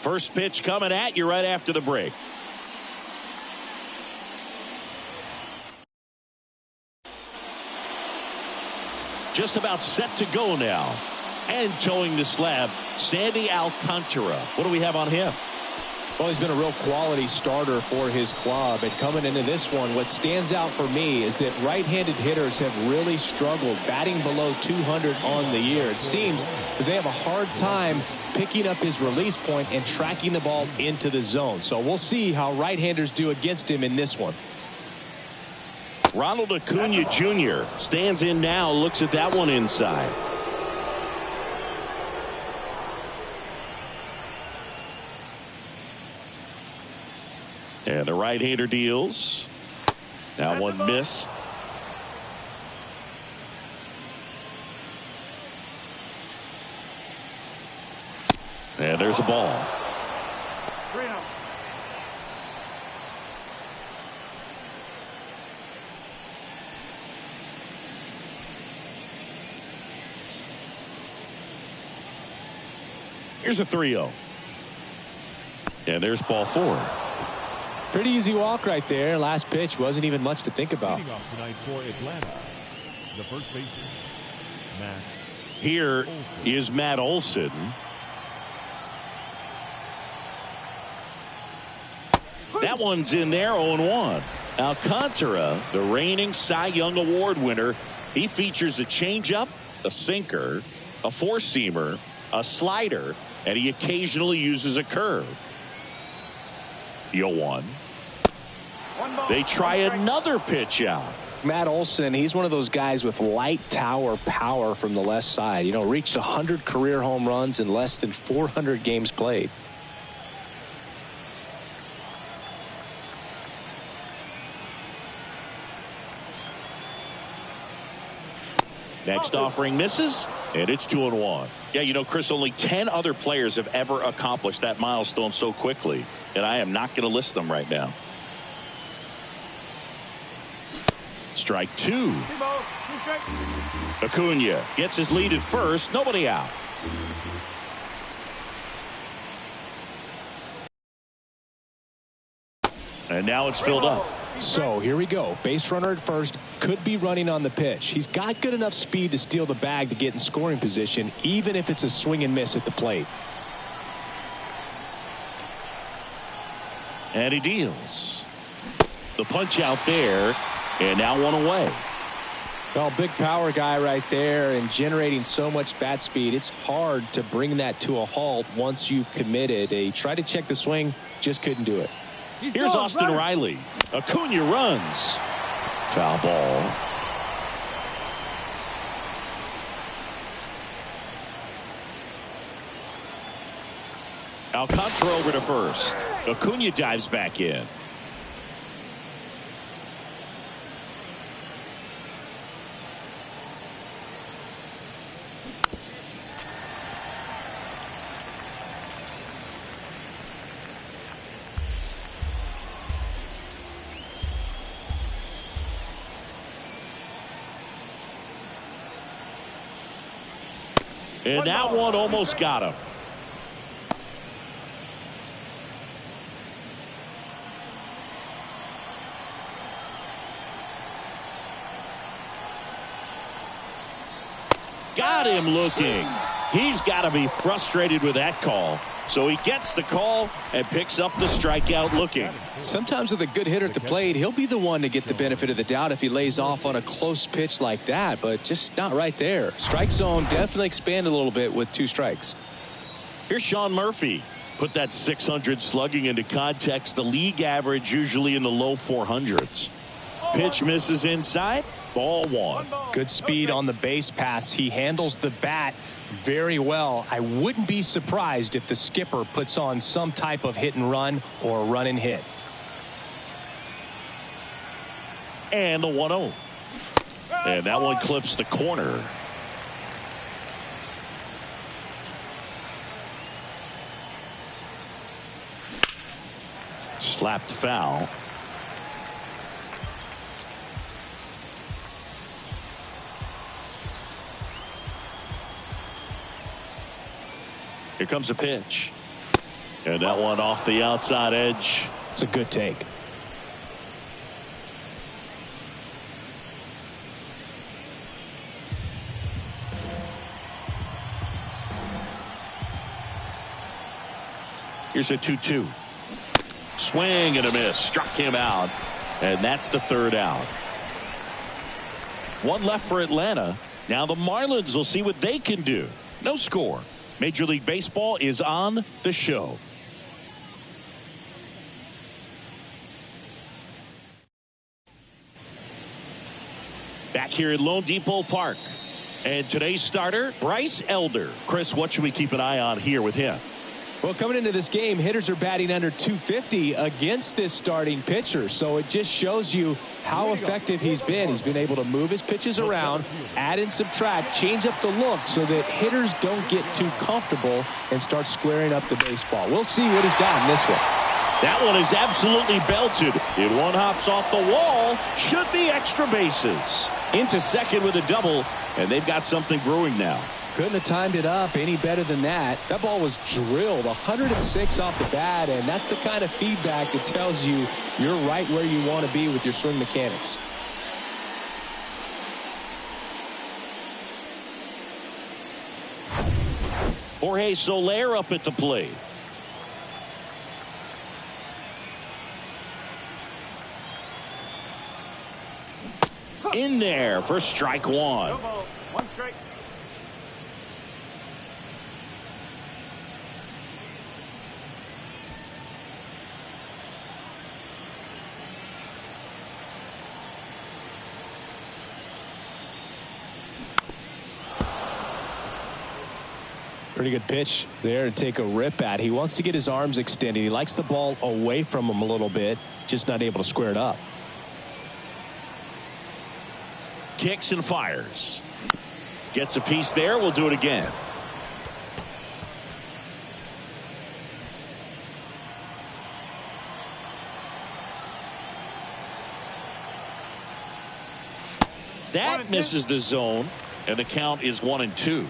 First pitch coming at you right after the break. Just about set to go now. And towing the slab, Sandy Alcantara. What do we have on him? Well, he's been a real quality starter for his club. And coming into this one, what stands out for me is that right-handed hitters have really struggled batting below 200 on the year. It seems that they have a hard time picking up his release point and tracking the ball into the zone. So we'll see how right-handers do against him in this one. Ronald Acuna Jr. stands in now, looks at that one inside. And the right-hander deals. Now one missed. And there's a ball. Here's a 3-0. And there's ball 4. Pretty easy walk right there. Last pitch wasn't even much to think about. Off tonight for Atlanta, the first baseman, Matt. Here is Matt Olson. That one's in there, 0-1. Alcantara, the reigning Cy Young Award winner, he features a changeup, a sinker, a four-seamer, a slider, and he occasionally uses a curve. 0-1. They try another pitch out. Matt Olson, he's one of those guys with light tower power from the left side. You know, reached 100 career home runs in less than 400 games played. Next offering misses, and it's 2-1. Yeah, you know, Chris, only 10 other players have ever accomplished that milestone so quickly, and I am not going to list them right now. Strike 2. Acuna gets his lead at first, nobody out. And now it's filled up. So here we go. Base runner at first, could be running on the pitch. He's got good enough speed to steal the bag to get in scoring position, even if it's a swing and miss at the plate. And he deals. The punch out there, and now one away. Well, big power guy right there and generating so much bat speed. It's hard to bring that to a halt once you've committed. He tried to check the swing, just couldn't do it. Here's Austin Riley. Acuna runs. Foul ball. Alcantara over to first. Acuna dives back in. And that one almost got him. Got him looking. He's got to be frustrated with that call. So he gets the call and picks up the strikeout looking. Sometimes with a good hitter at the plate, he'll be the one to get the benefit of the doubt if he lays off on a close pitch like that, but just not right there. Strike zone definitely expanded a little bit with 2 strikes. Here's Sean Murphy. Put that 600 slugging into context. The league average usually in the low 400s. Pitch misses inside. Ball 1. Good speed on the base pass. He handles the bat very well. I wouldn't be surprised if the skipper puts on some type of hit and run or run and hit. And the 1-0. And that one clips the corner. Slapped foul. Here comes a pitch. And that one off the outside edge. It's a good take. Here's a 2-2. Swing and a miss. Struck him out. And that's the third out. One left for Atlanta. Now the Marlins will see what they can do. No score. Major League Baseball is on the show. Back here at Lone Depot Park. And today's starter, Bryce Elder. Chris, what should we keep an eye on here with him? Well, coming into this game, hitters are batting under 250 against this starting pitcher. So it just shows you how effective he's been. He's been able to move his pitches around, add and subtract, change up the look so that hitters don't get too comfortable and start squaring up the baseball. We'll see what he's got in this one. That one is absolutely belted. It one hops off the wall. Should be extra bases. Into second with a double, and they've got something brewing now. Couldn't have timed it up any better than that. That ball was drilled 106 off the bat, and that's the kind of feedback that tells you you're right where you want to be with your swing mechanics. Jorge Soler up at the plate. In there for strike one. One strike. Pretty good pitch there to take a rip at. He wants to get his arms extended. He likes the ball away from him a little bit, just not able to square it up. Kicks and fires. Gets a piece there. We'll do it again. That misses the zone, and the count is 1-2.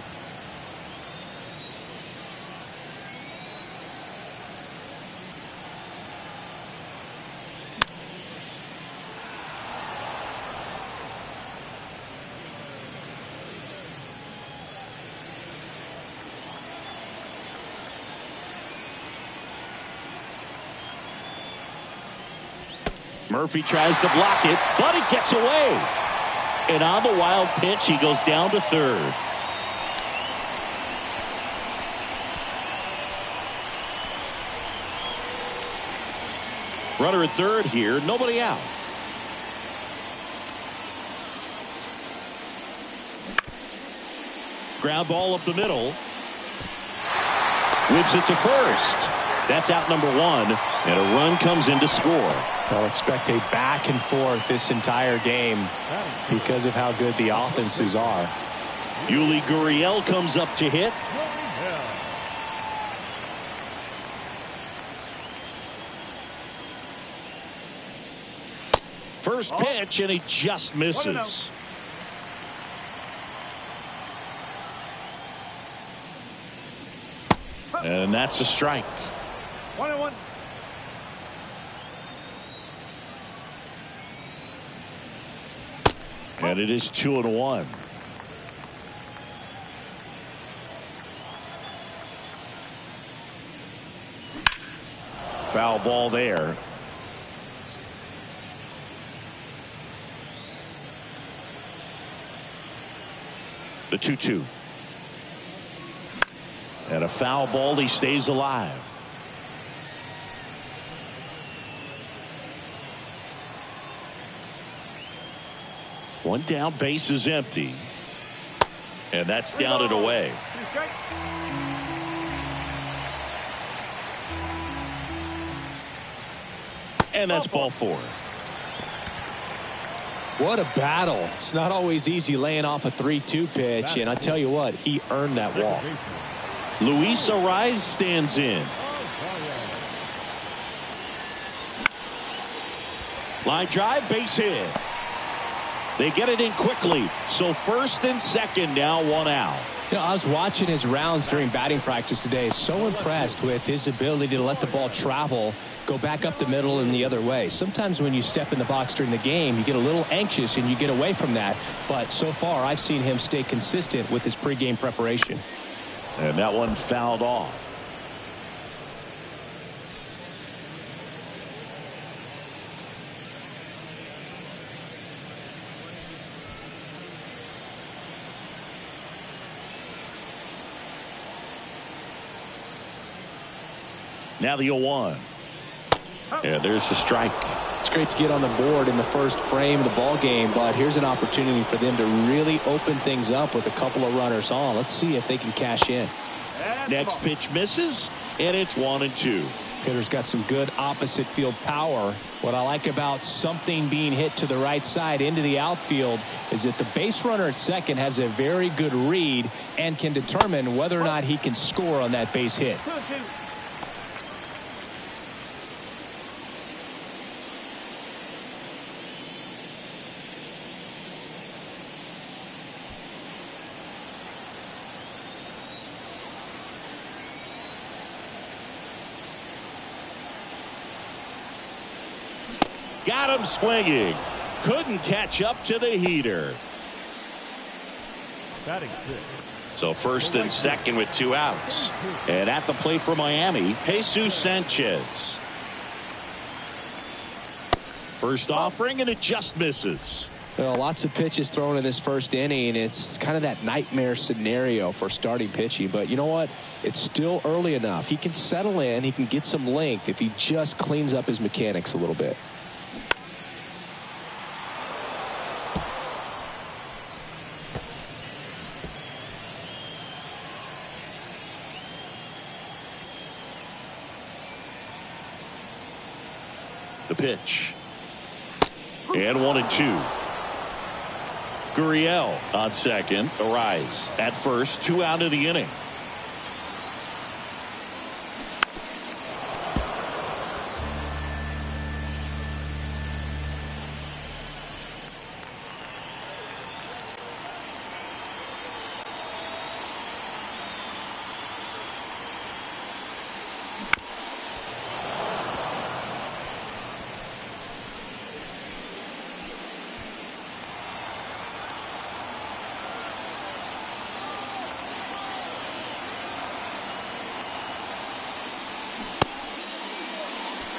Murphy tries to block it, but it gets away. And on the wild pitch, he goes down to third. Runner at third here, nobody out. Ground ball up the middle. Whips it to first. That's out number one, and a run comes in to score. I'll expect a back and forth this entire game because of how good the offenses are. Yuli Gurriel comes up to hit. First pitch, and he just misses. And that's a strike. 1-1. And it is 2-1. Foul ball there. The 2-2. And a foul ball. He stays alive. One down, base is empty. And that's down and away. And that's ball four. What a battle. It's not always easy laying off a 3-2 pitch, and I tell you what, he earned that walk. Luis Ariz stands in. Line drive, base hit. They get it in quickly. So first and second, now one out. You know, I was watching his rounds during batting practice today. So impressed with his ability to let the ball travel, go back up the middle and the other way. Sometimes when you step in the box during the game, you get a little anxious and you get away from that. But so far, I've seen him stay consistent with his pregame preparation. And that one fouled off. Now the 0-1. Yeah, there's the strike. It's great to get on the board in the first frame of the ball game, but here's an opportunity for them to really open things up with a couple of runners on. Let's see if they can cash in. Next pitch misses, and it's 1-2. Hitter's got some good opposite field power. What I like about something being hit to the right side into the outfield is that the base runner at second has a very good read and can determine whether or not he can score on that base hit. Got him swinging. Couldn't catch up to the heater. Batting six. So first and second with 2 outs. And at the plate for Miami, Jesus Sanchez. First offering, and it just misses. Well, lots of pitches thrown in this first inning. It's kind of that nightmare scenario for starting pitching. But you know what? It's still early enough. He can settle in. He can get some length if he just cleans up his mechanics a little bit. The pitch. And 1-2. Gurriel on second. Arise at first. 2 out of the inning.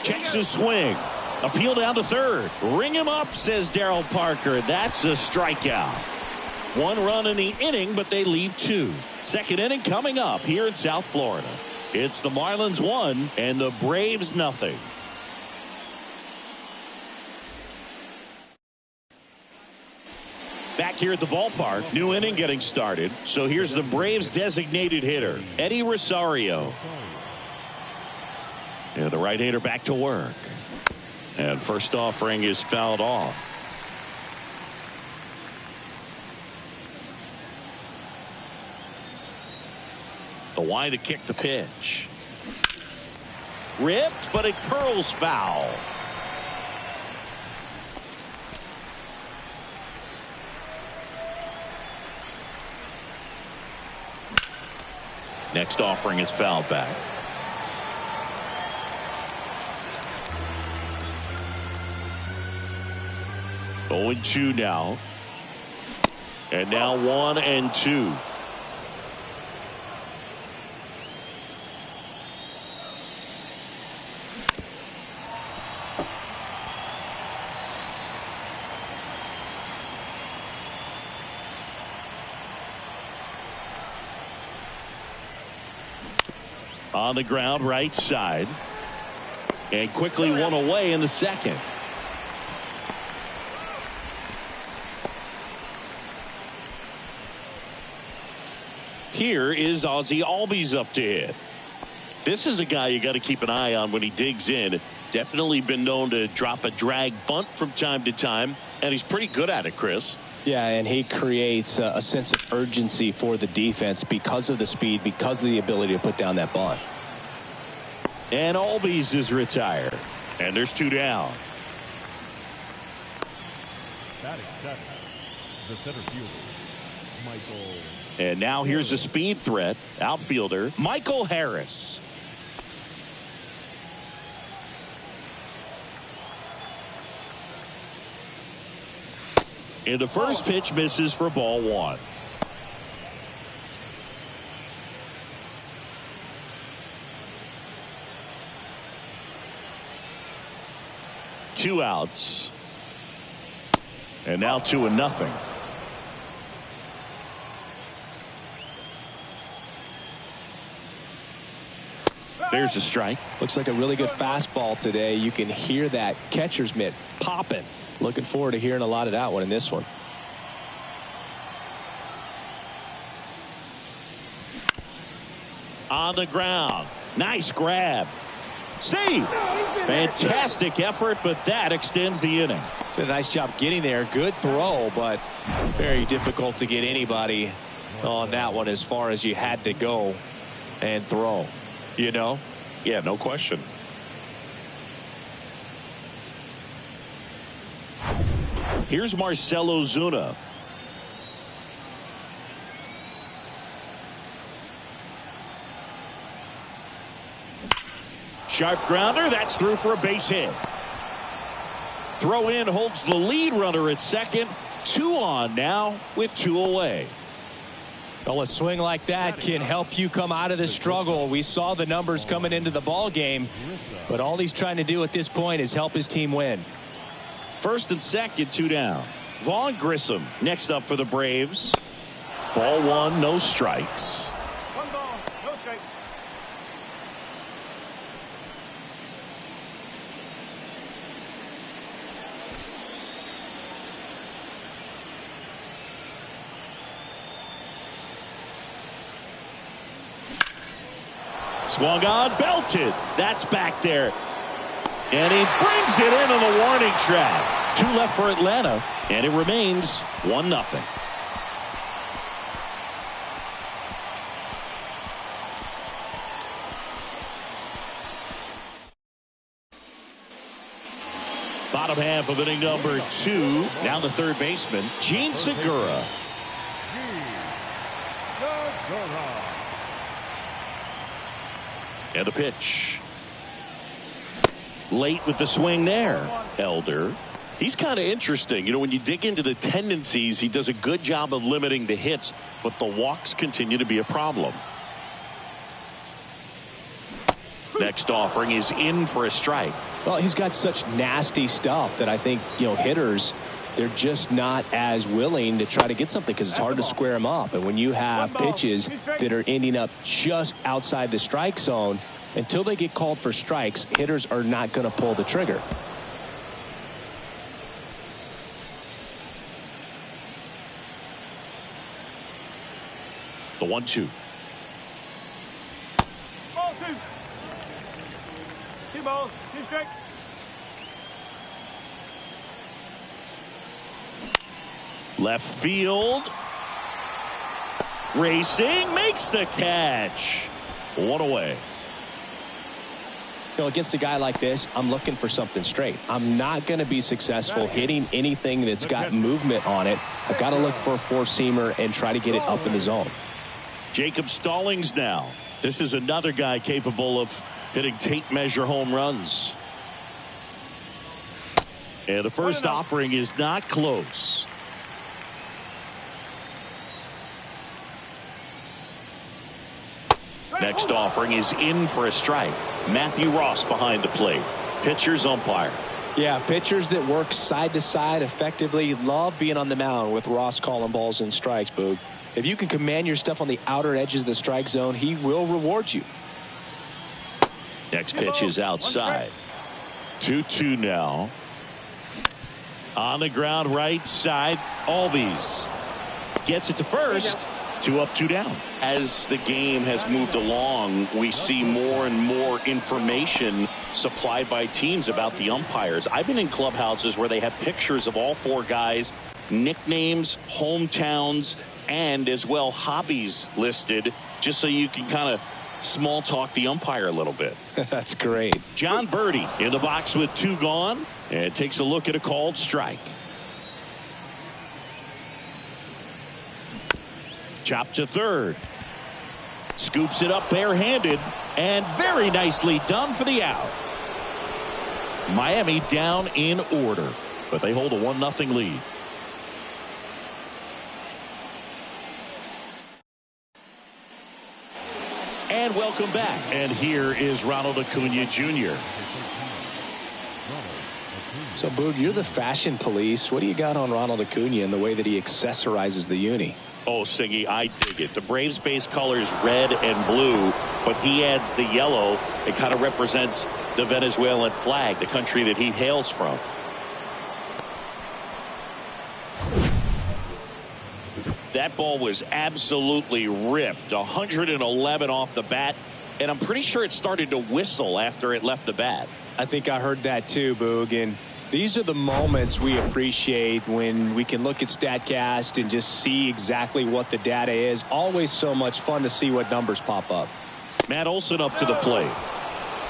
Checks his swing. Appeal down to third. Ring him up, says Darryl Parker. That's a strikeout. 1 run in the inning, but they leave 2. Second inning coming up here in South Florida. It's the Marlins 1 and the Braves 0. Back here at the ballpark, new inning getting started. So here's the Braves designated hitter, Eddie Rosario. And the right-hander back to work. And first offering is fouled off. The wide to kick the pitch. Ripped, but it curls foul. Next offering is fouled back. 0-2 now. And now 1-2. On the ground, right side. And quickly one away in the second. Here is Ozzie Albies up to hit. This is a guy you got to keep an eye on when he digs in. Definitely been known to drop a drag bunt from time to time, and he's pretty good at it, Chris. Yeah, and he creates a sense of urgency for the defense because of the speed, because of the ability to put down that bunt. And Albies is retired. And there's 2 down. Batting seven, the center fielder, Michael And now here's a speed threat. Outfielder Michael Harris. And the first pitch misses for ball one. Two outs. And now 2-0. There's a strike. Looks like a really good fastball today. You can hear that catcher's mitt popping. Looking forward to hearing a lot of that one in this one. On the ground. Nice grab. Save. Fantastic effort, but that extends the inning. Did a nice job getting there. Good throw, but very difficult to get anybody on that one as far as you had to go and throw. You know? Yeah, no question. Here's Marcell Ozuna. Sharp grounder. That's through for a base hit. Throw in holds the lead runner at second. 2 on now with 2 away. Well, a swing like that can help you come out of the struggle. We saw the numbers coming into the ball game, but all he's trying to do at this point is help his team win. First and second, 2 down. Vaughn Grissom next up for the Braves. Ball one, no strikes. 1 ball, no strikes. Swung on, belted. That's back there. And he brings it in on the warning track. 2 left for Atlanta, and it remains 1-0. Bottom half of inning number 2. Now the third baseman, Gene Segura. And a pitch. Late with the swing there. Elder. He's kind of interesting. You know, when you dig into the tendencies, he does a good job of limiting the hits, but the walks continue to be a problem. Next offering is in for a strike. Well, he's got such nasty stuff that I think, you know, hitters, they're just not as willing to try to get something because it's hard to square him up. And when you have pitches that are ending up just outside the strike zone, until they get called for strikes, hitters are not going to pull the trigger. The 1-2. Ball 2. 2 balls, 2 strikes. Left field. Racing, makes the catch. 1 away. You know, against a guy like this, I'm looking for something straight. I'm not going to be successful hitting anything that's got movement on it. I've got to look for a four-seamer and try to get it up in the zone. Jacob Stallings now. This is another guy capable of hitting tape measure home runs. And the first offering is not close. Next offering is in for a strike. Matthew Ross behind the plate. Pitcher's umpire. Yeah, pitchers that work side to side effectively love being on the mound with Ross calling balls and strikes, Boog. If you can command your stuff on the outer edges of the strike zone, he will reward you. Next pitch is outside. 2-2 now. On the ground, right side. Albies gets it to first. 2 up, 2 down. As the game has moved along, we see more and more information supplied by teams about the umpires. I've been in clubhouses where they have pictures of all 4 guys, nicknames, hometowns, and as well hobbies listed, just so you can kind of small talk the umpire a little bit. That's great. John Birdie in the box with 2 gone, and takes a look at a called strike. Chop to third. Scoops it up barehanded, and very nicely done for the out. Miami down in order, but they hold a 1-0 lead. And welcome back. And here is Ronald Acuna Jr. So, Boog, you're the fashion police. What do you got on Ronald Acuna and the way that he accessorizes the uni? Oh, Siggy, I dig it. The Braves base colors red and blue, but he adds the yellow. It kind of represents the Venezuelan flag, the country that he hails from. That ball was absolutely ripped. 111 off the bat, and I'm pretty sure it started to whistle after it left the bat. I think I heard that too, Boog, and these are the moments we appreciate when we can look at StatCast and just see exactly what the data is. Always so much fun to see what numbers pop up. Matt Olson up to the plate.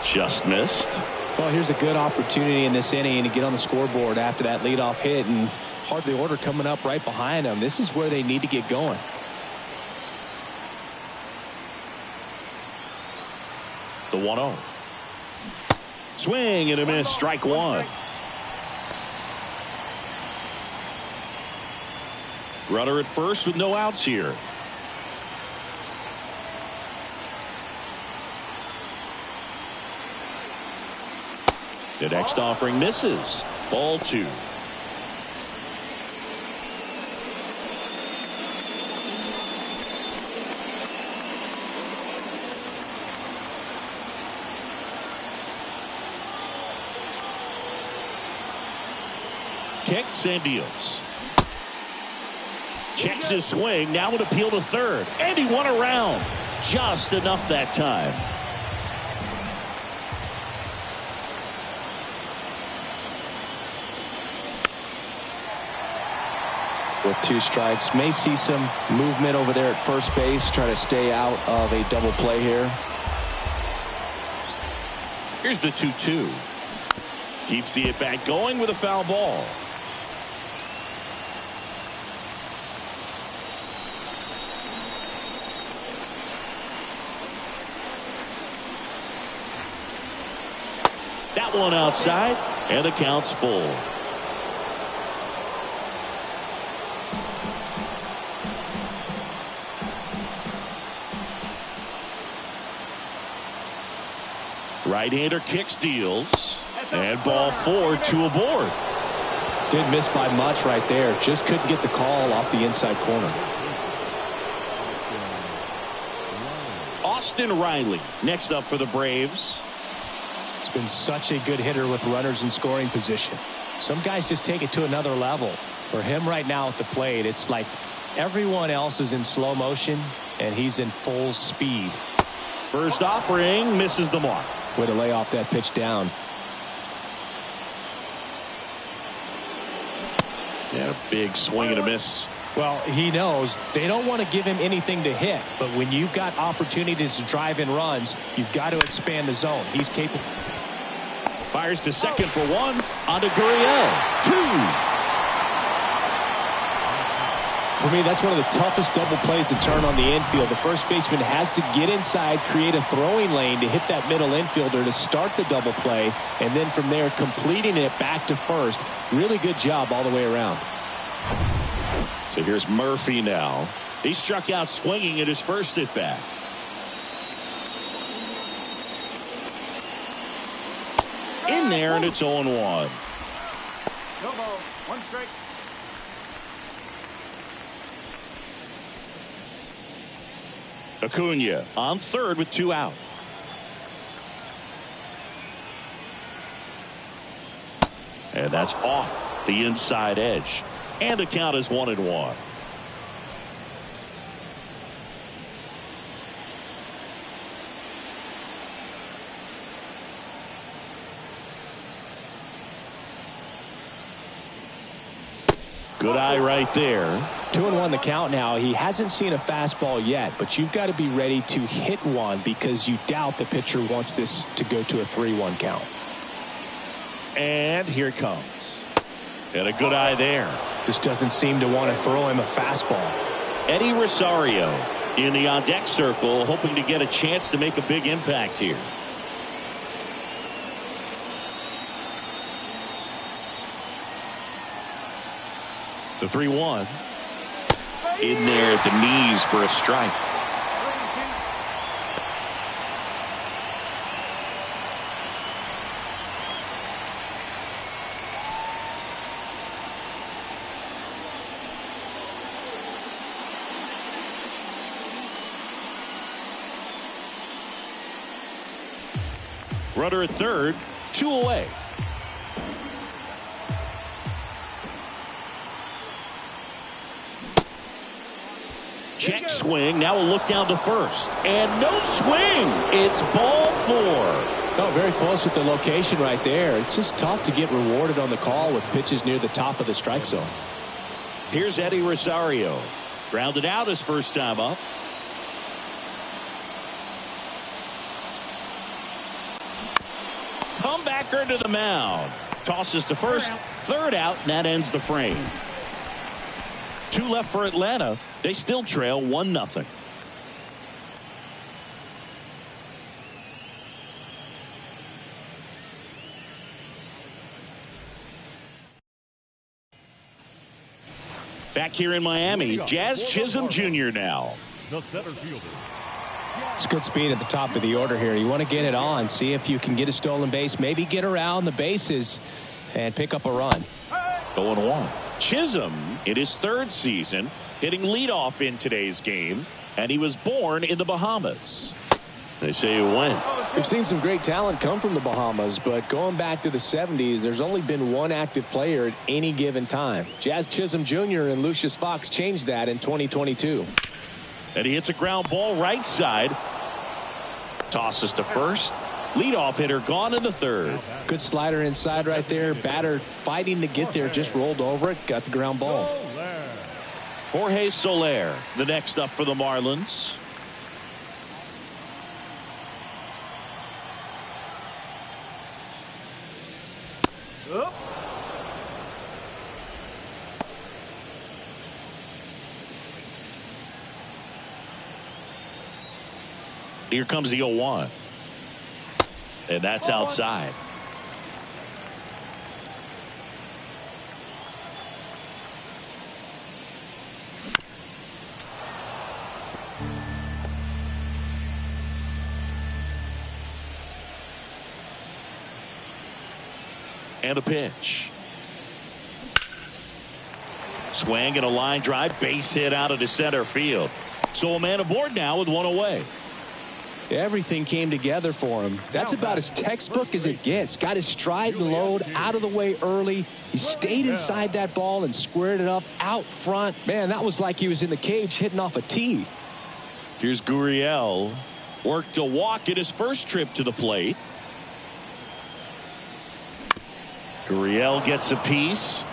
Just missed. Well, here's a good opportunity in this inning to get on the scoreboard after that leadoff hit, and hardly order coming up right behind them. This is where they need to get going. The 1-0. Swing and a miss. Strike one. Runner at first with no outs here. The next offering misses. Ball 2. Kicks and deals. Checks his swing. Now an appeal to third. And he won around. Just enough that time. With 2 strikes, may see some movement over there at first base. Try to stay out of a double play here. Here's the 2-2. Keeps the at-bat going with a foul ball. That one outside, and the count's full. Right-hander kicks, deals, and ball 4, 2 aboard. Didn't miss by much right there. Just couldn't get the call off the inside corner. Austin Riley next up for the Braves. He's been such a good hitter with runners in scoring position. Some guys just take it to another level. For him right now at the plate, it's like everyone else is in slow motion and he's in full speed. First offering misses the mark. Way to lay off that pitch down. Yeah, a big swing and a miss. Well, he knows they don't want to give him anything to hit, but when you've got opportunities to drive in runs, you've got to expand the zone. He's capable. Fires to second for 1. On to Gurriel. 2. For me, that's one of the toughest double plays to turn on the infield. The first baseman has to get inside, create a throwing lane to hit that middle infielder to start the double play, and then from there completing it back to first. Really good job all the way around. So here's Murphy now. He struck out swinging at his first at bat. In there, and it's 0-1. No ball. 1 strike. Acuna on third with 2 out. And that's off the inside edge. And the count is 1-1. Good eye right there. 2-1 the count now. He hasn't seen a fastball yet, but you've got to be ready to hit one because you doubt the pitcher wants this to go to a 3-1 count. And here it comes. And a good eye there. Just doesn't seem to want to throw him a fastball. Eddie Rosario in the on-deck circle, hoping to get a chance to make a big impact here. The 3-1. In there at the knees for a strike. Runner at third, 2 away. Check swing. Now a look down to first. And no swing. It's ball 4. Oh, very close with the location right there. It's just tough to get rewarded on the call with pitches near the top of the strike zone. Here's Eddie Rosario. Grounded out his first time up. Comebacker to the mound. Tosses to first. Third out, and that ends the frame. 2 left for Atlanta. They still trail 1-0. Back here in Miami, Jazz Chisholm Jr. now. The center fielder. It's good speed at the top of the order here. You want to get it on, see if you can get a stolen base, maybe get around the bases and pick up a run. 0-1. Chisholm in his 3rd season hitting leadoff in today's game, and he was born in the Bahamas. They say he went. We've seen some great talent come from the Bahamas, but going back to the 70s, there's only been one active player at any given time. Jazz Chisholm Jr. and Lucius Fox changed that in 2022. And he hits a ground ball right side. Tosses to first. Leadoff hitter gone in the 3rd. Good slider inside right there. Batter fighting to get there, just rolled over it, got the ground ball. Jorge Soler, the next up for the Marlins. Here comes the 0-1. And that's outside. And a pitch. Swing and a line drive, base hit out of the center field. So a man aboard now with 1 away. Everything came together for him. That's about as textbook as it gets. Got his stride and load out of the way early. He stayed inside that ball and squared it up out front. Man, that was like he was in the cage hitting off a tee. Here's Gurriel. Worked a walk in his first trip to the plate. Gurriel gets a piece.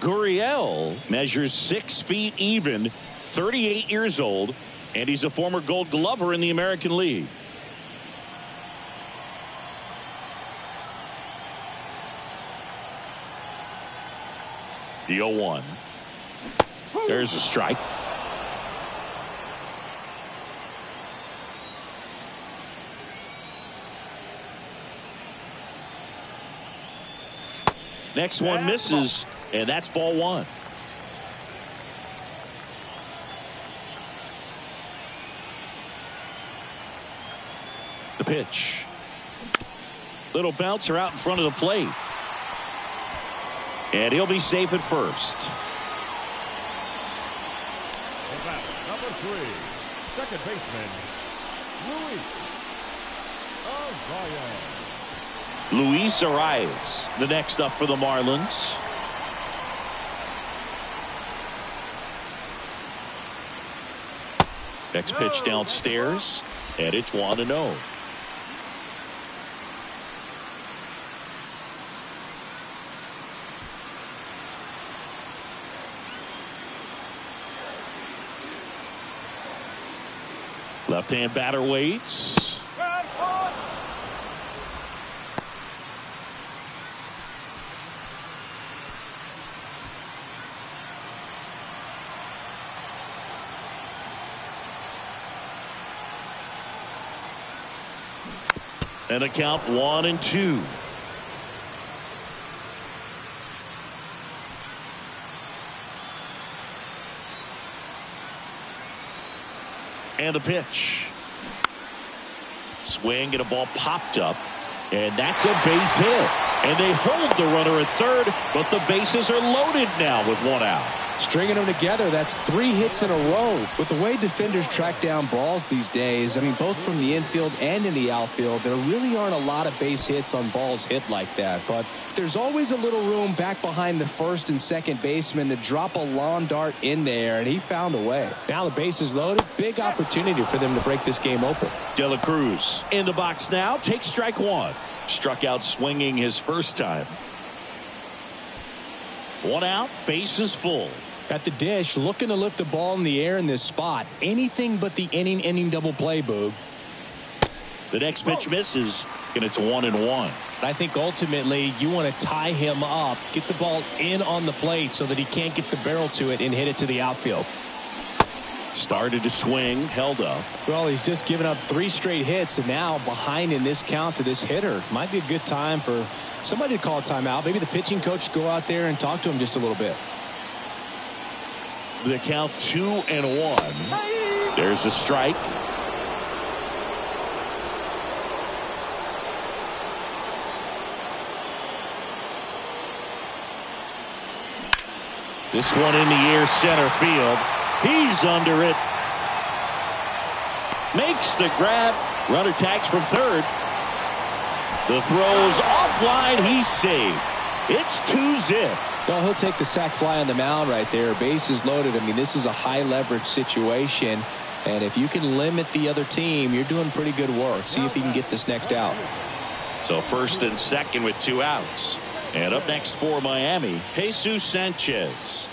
Gurriel measures 6 feet even, 38 years old, and he's a former Gold Glover in the American League. The 0-1. There's a strike. Next one misses, and that's ball 1. The pitch. Little bouncer out in front of the plate. And he'll be safe at first. Number 3, second baseman, Luis Arias, the next up for the Marlins. Next pitch downstairs, and it's 1-0. Left-hand batter waits. And a count 1-2. And the pitch. Swing and a ball popped up. And that's a base hit. And they hold the runner at third, but the bases are loaded now with one out. Stringing them together, that's 3 hits in a row. With the way defenders track down balls these days, I mean, both from the infield and in the outfield, there really aren't a lot of base hits on balls hit like that. But there's always a little room back behind the first and second baseman to drop a lawn dart in there, and he found a way. Now the base is loaded. Big opportunity for them to break this game open. De La Cruz in the box now. Takes strike one. Struck out swinging his first time. One out. Base is full. At the dish, looking to lift the ball in the air in this spot. Anything but the inning double play, Boog. The next pitch misses, and it's 1-1. I think ultimately you want to tie him up, get the ball in on the plate so that he can't get the barrel to it and hit it to the outfield. Started to swing, held up. Well, he's just given up 3 straight hits, and now behind in this count to this hitter. Might be a good time for somebody to call a timeout. Maybe the pitching coach go out there and talk to him just a little bit. The count 2-1. There's a strike. This one in the air, center field. He's under it. Makes the grab. Runner tags from third. The throw's offline. He's saved. It's 2-zip. Well, he'll take the sac fly on the mound right there. Bases loaded. I mean, this is a high leverage situation. And if you can limit the other team, you're doing pretty good work. See if he can get this next out. So first and second with 2 outs. And up next for Miami, Jesus Sanchez.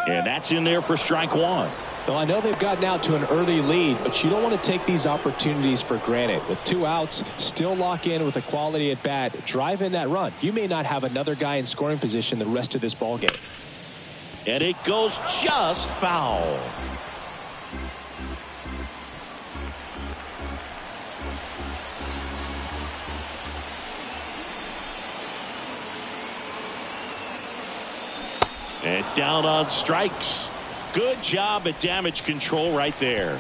And that's in there for strike one. Well, I know they've gotten out to an early lead, but you don't want to take these opportunities for granted. With 2 outs, still lock in with a quality at bat. Drive in that run. You may not have another guy in scoring position the rest of this ball game. And it goes just foul. And down on strikes. Good job at damage control right there.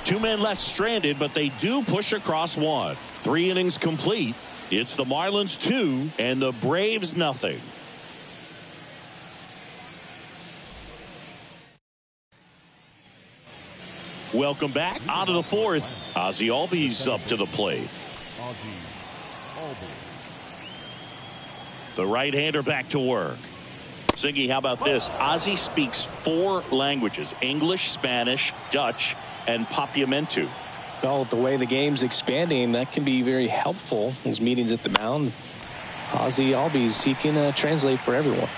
2 men left stranded, but they do push across 1. 3 innings complete. It's the Marlins 2 and the Braves nothing. Welcome back. On to the 4th. Ozzie Albies up to the plate. The right-hander back to work. Ziggy, how about this? Ozzie speaks 4 languages: English, Spanish, Dutch, and Papiamentu. Well, the way the game's expanding, that can be very helpful. Those meetings at the mound, Ozzie Albies, he can translate for everyone.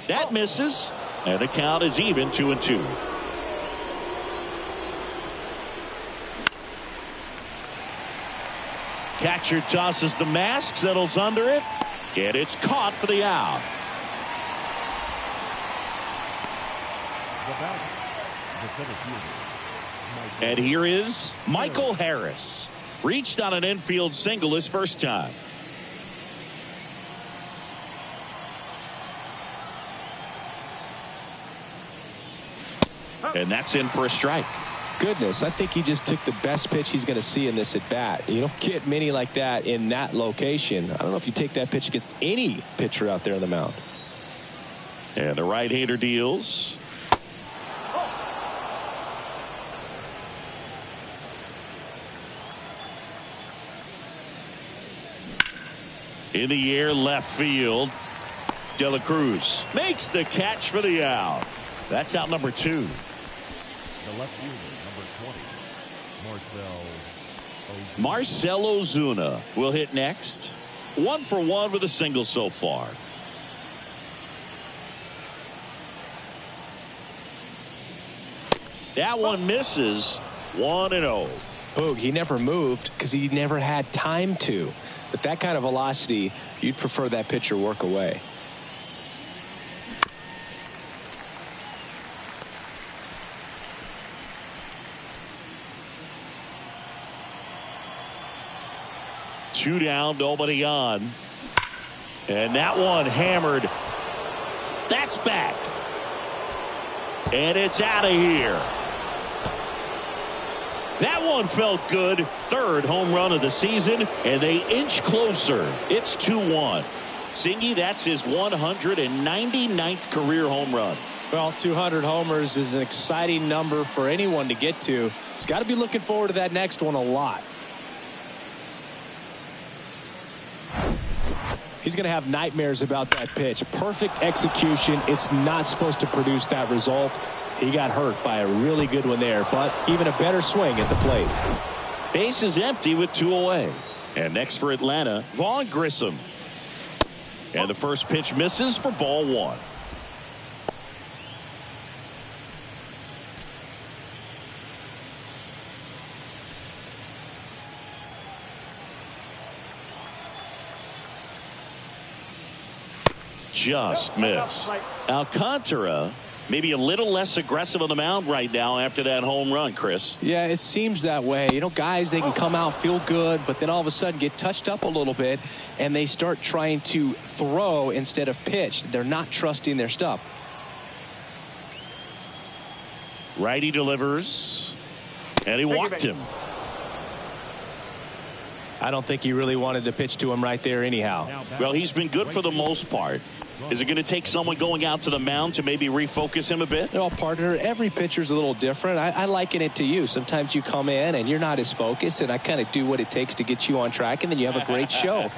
That misses, and the count is even 2-2. Catcher tosses the mask, settles under it, and it's caught for the out. And here is Michael Harris. Reached on an infield single his first time. And that's in for a strike. Goodness, I think he just took the best pitch he's going to see in this at bat. You don't get many like that in that location. I don't know if you take that pitch against any pitcher out there on the mound. And the right-hander deals. In the air, left field. De La Cruz makes the catch for the out. That's out number 2. The left fielder, number 20, Marcell Ozuna will hit next. 1 for 1 with a single so far. That one misses. 1-0. Boog, he never moved because he never had time to. With that kind of velocity, you'd prefer that pitcher work away. Two down, nobody on. And that one hammered. That's back. And it's out of here. That one felt good. 3rd home run of the season, and they inch closer. It's 2-1. Singy, that's his 199th career home run. Well, 200 homers is an exciting number for anyone to get to. He's got to be looking forward to that next one a lot. He's going to have nightmares about that pitch. Perfect execution. It's not supposed to produce that result. He got hurt by a really good one there, but even a better swing at the plate. Base is empty with 2 away. And next for Atlanta, Vaughn Grissom. And the first pitch misses for ball 1. Just missed. Alcantara maybe a little less aggressive on the mound right now after that home run, Chris. Yeah, it seems that way. You know, guys, they can come out, feel good, but then all of a sudden get touched up a little bit, and they start trying to throw instead of pitch. They're not trusting their stuff. Righty delivers, and he walked him. I don't think he really wanted to pitch to him right there anyhow. Well, he's been good for the most part. Is it going to take someone going out to the mound to maybe refocus him a bit? Well, partner, every pitcher's a little different. I liken it to you. Sometimes you come in and you're not as focused, and I kind of do what it takes to get you on track, and then you have a great show.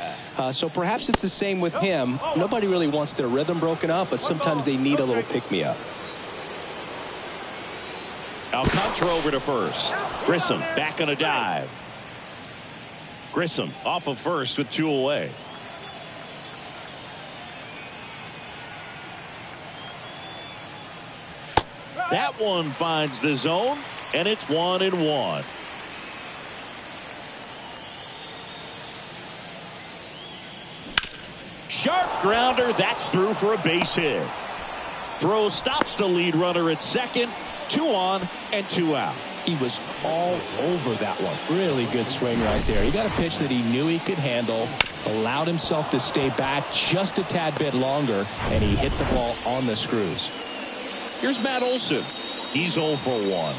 So perhaps it's the same with him. Nobody really wants their rhythm broken up, but sometimes they need a little pick-me-up. Alcantara over to first. Grissom back on a dive. Grissom off of first with 2 away. That one finds the zone, and it's 1-1. Sharp grounder. That's through for a base hit. Throw stops the lead runner at second. 2 on and 2 out. He was all over that one. Really good swing right there. He got a pitch that he knew he could handle, allowed himself to stay back just a tad bit longer, and he hit the ball on the screws. Here's Matt Olson. He's 0 for 1.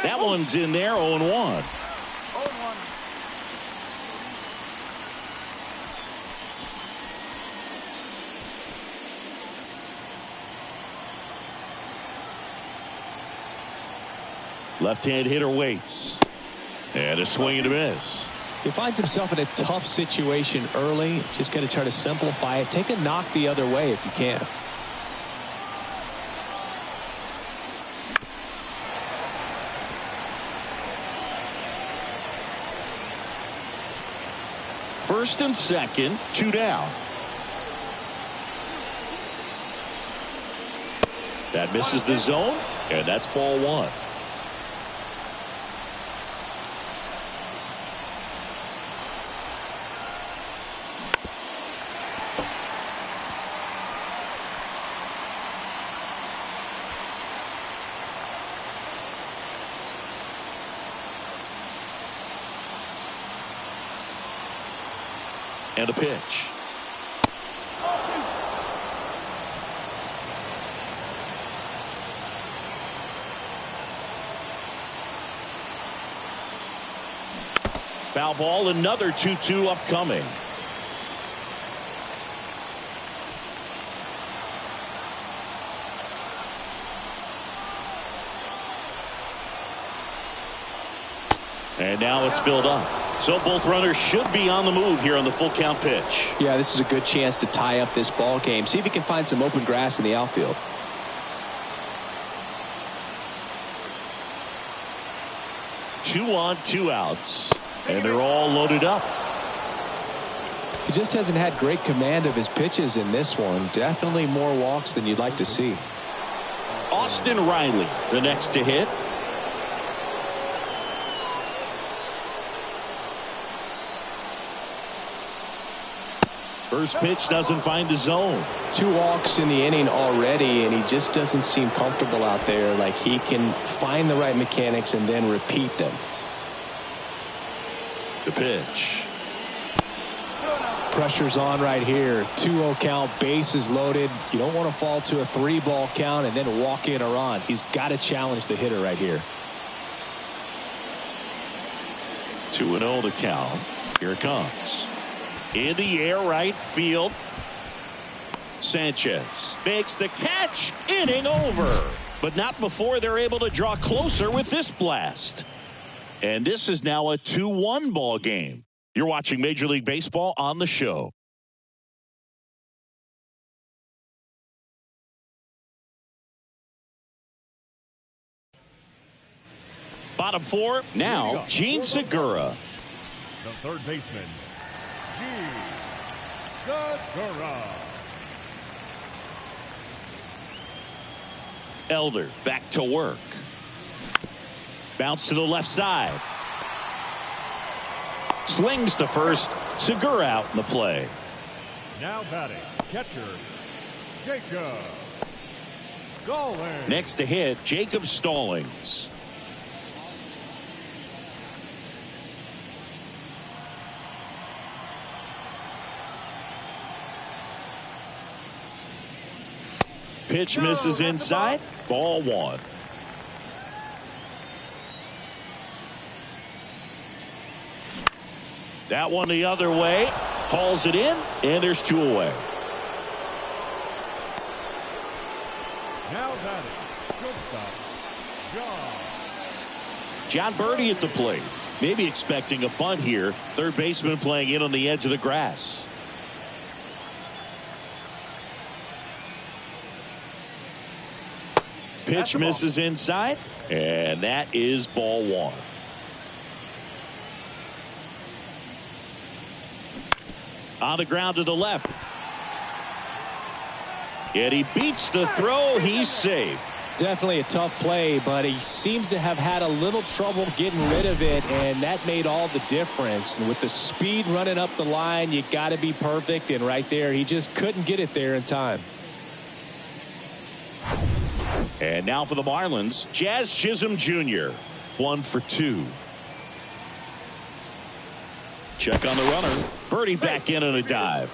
That one's in there, 0-1. Left-hand hitter waits. And a swing and a miss. He finds himself in a tough situation early. Just got to try to simplify it. Take a knock the other way if you can. First and second, 2 down. That misses the zone, and that's ball 1. And a pitch. Foul ball, another 2-2 upcoming. And now it's filled up. So both runners should be on the move here on the full count pitch. Yeah, this is a good chance to tie up this ball game. See if he can find some open grass in the outfield. Two on, two outs, and they're all loaded up. He just hasn't had great command of his pitches in this one. Definitely more walks than you'd like to see. Austin Riley, the next to hit. First pitch doesn't find the zone. 2 walks in the inning already, and he just doesn't seem comfortable out there. Like he can find the right mechanics and then repeat them. The pitch. Pressure's on right here. 2-0 count, bases loaded. You don't want to fall to a 3-ball count and then walk in or on. He's got to challenge the hitter right here. 2-0 to count. Here it comes. In the air, right field. Sanchez makes the catch. Inning over. But not before they're able to draw closer with this blast. And this is now a 2-1 ball game. You're watching Major League Baseball on the show. Bottom 4, now Gene Segura. The third baseman, Gene Segura. Elder back to work. Bounce to the left side. Slings to first. Segura out in the play. Now batting, catcher, Jacob Stallings. Next to hit, Jacob Stallings. Pitch misses inside. Ball 1. That one the other way. Hauls it in, and there's 2 away. Now batting, shortstop, John Birdie at the plate. Maybe expecting a bunt here. Third baseman playing in on the edge of the grass. Pitch misses inside, and that is ball 1. On the ground to the left. And he beats the throw. He's safe. Definitely a tough play, but he seems to have had a little trouble getting rid of it, and that made all the difference. And with the speed running up the line, you got to be perfect, and right there, he just couldn't get it there in time. And now for the Marlins, Jazz Chisholm Jr. 1 for 2. Check on the runner. Birdie back in on a dive.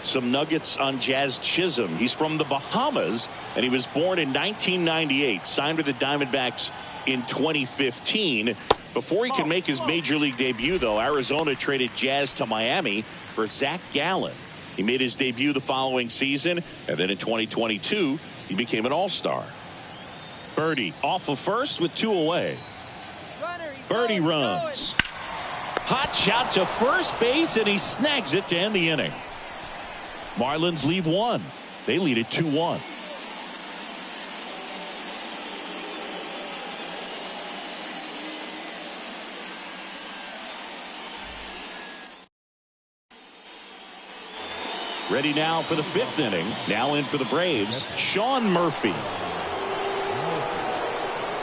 Some nuggets on Jazz Chisholm. He's from the Bahamas, and he was born in 1998. Signed with the Diamondbacks in 2015. Before he could make his major league debut, though, Arizona traded Jazz to Miami for Zach Gallen. He made his debut the following season, and then in 2022, he became an all-star. Birdie off of first with 2 away. Birdie runs. Hot shot to first base, and he snags it to end the inning. Marlins leave 1. They lead it 2-1. Ready now for the 5th inning. Now in for the Braves, Sean Murphy.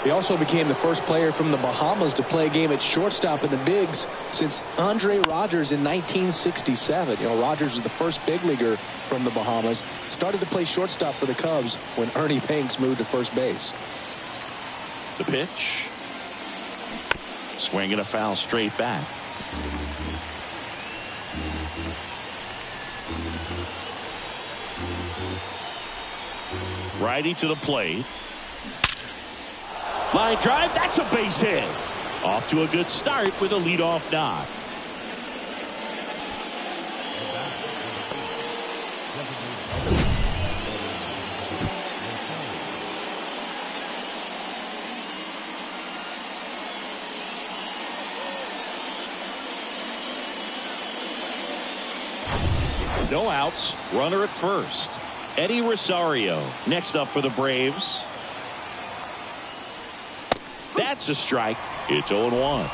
He also became the first player from the Bahamas to play a game at shortstop in the bigs since Andre Rogers in 1967. You know, Rogers was the first big leaguer from the Bahamas. Started to play shortstop for the Cubs when Ernie Banks moved to first base. The pitch. Swinging a foul straight back. Righty to the plate. Line drive, that's a base hit. Off to a good start with a leadoff knock. No outs. Runner at first. Eddie Rosario next up for the Braves. That's a strike. It's 0-1.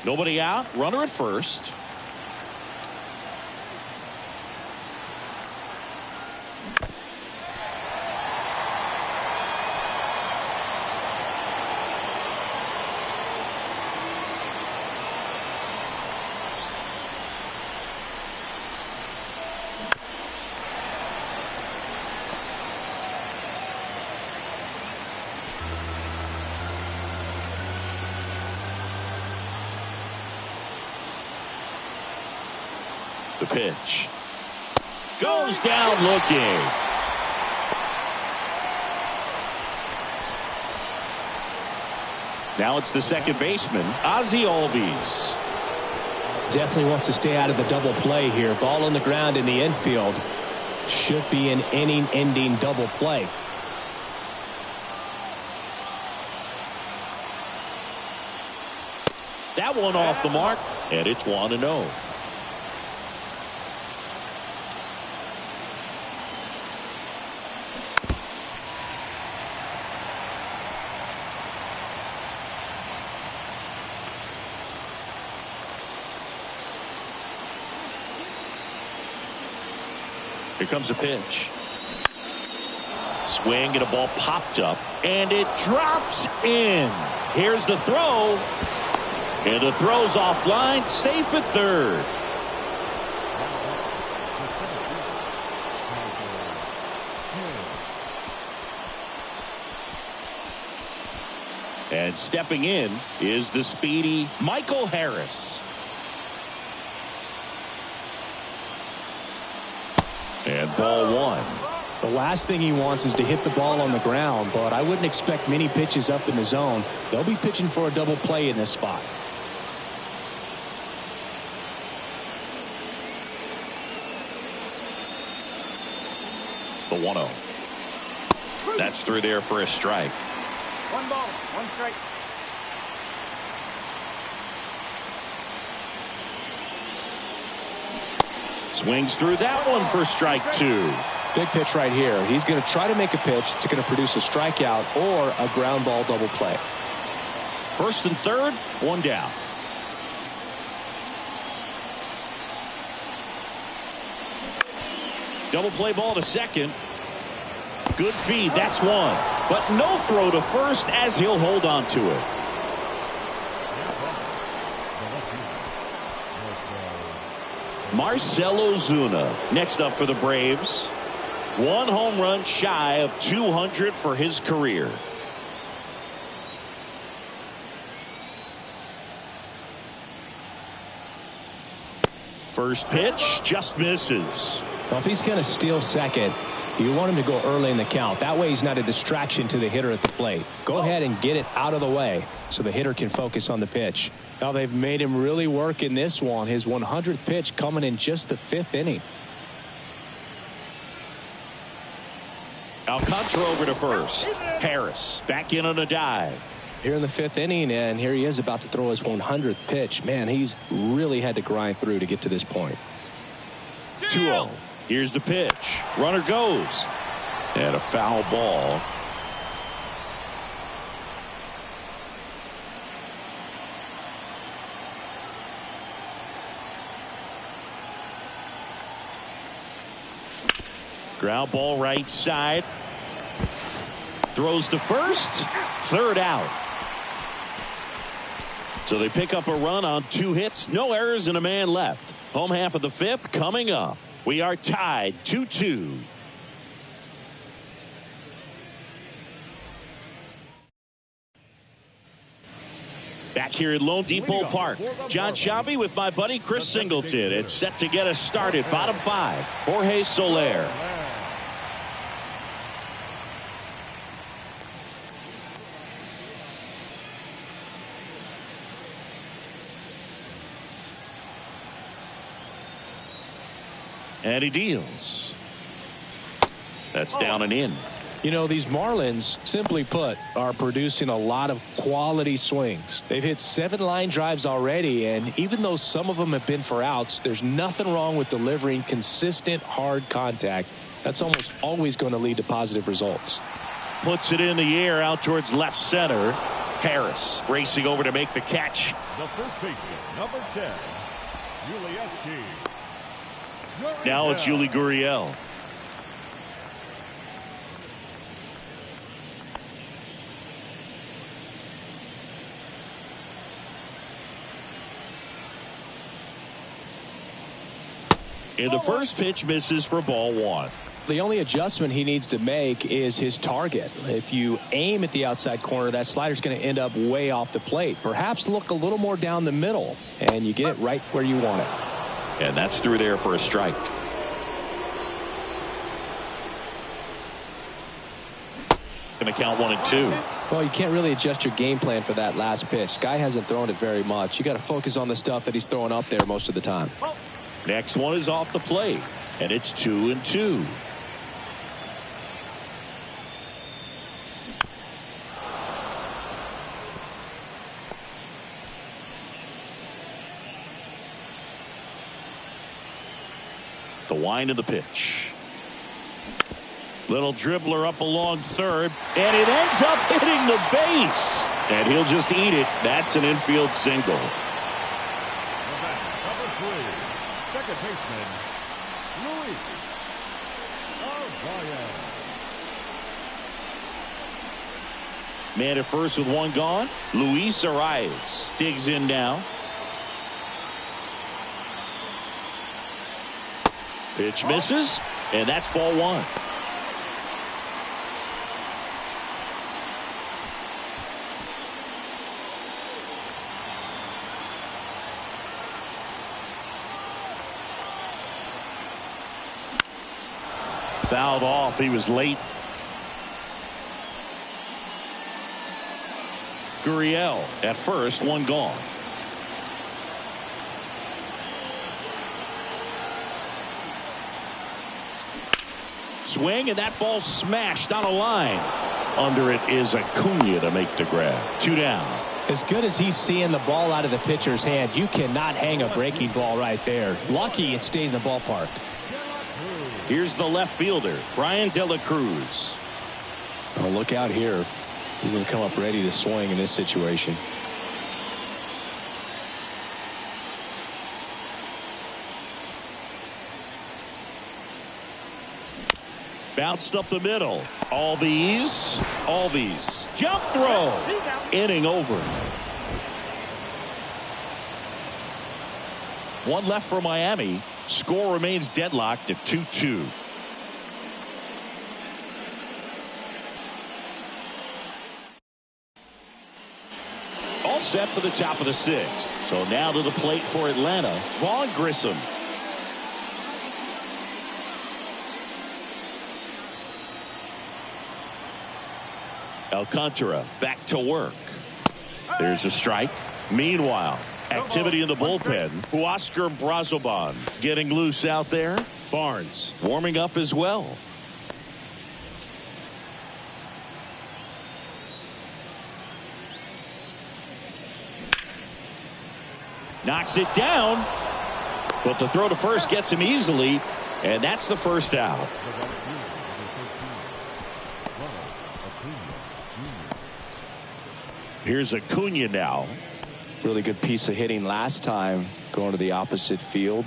Nobody out. Runner at first. The pitch goes down looking. Now it's the second baseman, Ozzie Albies. Definitely wants to stay out of the double play here. Ball on the ground in the infield. Should be an inning-ending double play. That one off the mark, and it's 1-0. Here comes a pitch. Swing and a ball popped up, and it drops in. Here's the throw. And the throw's offline, safe at third. And stepping in is the speedy Michael Harris. And ball one. The last thing he wants is to hit the ball on the ground, but I wouldn't expect many pitches up in the zone. They'll be pitching for a double play in this spot. The 1-0. That's through there for a strike. 1 ball, 1 strike. Swings through that one for strike 2. Big pitch right here. He's going to try to make a pitch that's going to produce a strikeout or a ground ball double play. First and third, 1 down. Double play ball to second. Good feed, that's 1. But no throw to first as he'll hold on to it. Marcell Ozuna next up for the Braves. 1 home run shy of 200 for his career. First pitch just misses. Well, if he's going to steal second, you want him to go early in the count. That way he's not a distraction to the hitter at the plate. Go ahead and get it out of the way so the hitter can focus on the pitch. Now they've made him really work in this one. His 100th pitch coming in just the 5th inning. Alcantara over to first. Harris back in on a dive. Here in the 5th inning, and here he is about to throw his 100th pitch. Man, he's really had to grind through to get to this point. 2-0. Here's the pitch. Runner goes. And a foul ball. Ground ball right side. Throws to first. Third out. So they pick up a run on 2 hits. No errors and a man left. Home half of the 5th coming up. We are tied 2-2. Back here at Lone Depot Park, John Sciambi with my buddy Chris Singleton. It's set to get us started. Bottom 5, Jorge Soler. And he deals. That's down and in. You know, these Marlins, simply put, are producing a lot of quality swings. They've hit 7 line drives already, and even though some of them have been for outs, there's nothing wrong with delivering consistent, hard contact. That's almost always going to lead to positive results. Puts it in the air out towards left center. Harris racing over to make the catch. The first baseman, number 10, Yuli. Now it's Yuli Gurriel. And the first pitch misses for ball 1. The only adjustment he needs to make is his target. If you aim at the outside corner, that slider's going to end up way off the plate. Perhaps look a little more down the middle, and you get it right where you want it. And that's through there for a strike. Going to count 1 and 2. Well, you can't really adjust your game plan for that last pitch. Guy hasn't thrown it very much. You got to focus on the stuff that he's throwing up there most of the time. Next one is off the plate, and it's 2 and 2. The wind of the pitch. Little dribbler up along third, and it ends up hitting the base. And he'll just eat it. That's an infield single. Number 3, second baseman, Luis. Man at first with 1 gone. Luis Arias digs in now. Pitch misses, and that's ball 1. Fouled off. He was late. Gurriel at first, 1 gone. Swing, and that ball smashed on a line. Under it is Acuna to make the grab. 2 down. As good as he's seeing the ball out of the pitcher's hand, you cannot hang a breaking ball right there. Lucky it stayed in the ballpark. Here's the left fielder, Brian De La Cruz. Oh, look out here. He's going to come up ready to swing in this situation. Bounced up the middle. Albies. Jump throw. Inning over. 1 left for Miami. Score remains deadlocked at 2-2. All set for the top of the 6th. So now to the plate for Atlanta, Vaughn Grissom. Alcantara back to work. There's a strike. Meanwhile, activity in the bullpen. Huascar Brazoban getting loose out there. Barnes warming up as well. Knocks it down, but the throw to first gets him easily, and that's the first out. Here's Acuna now. Really good piece of hitting last time, going to the opposite field.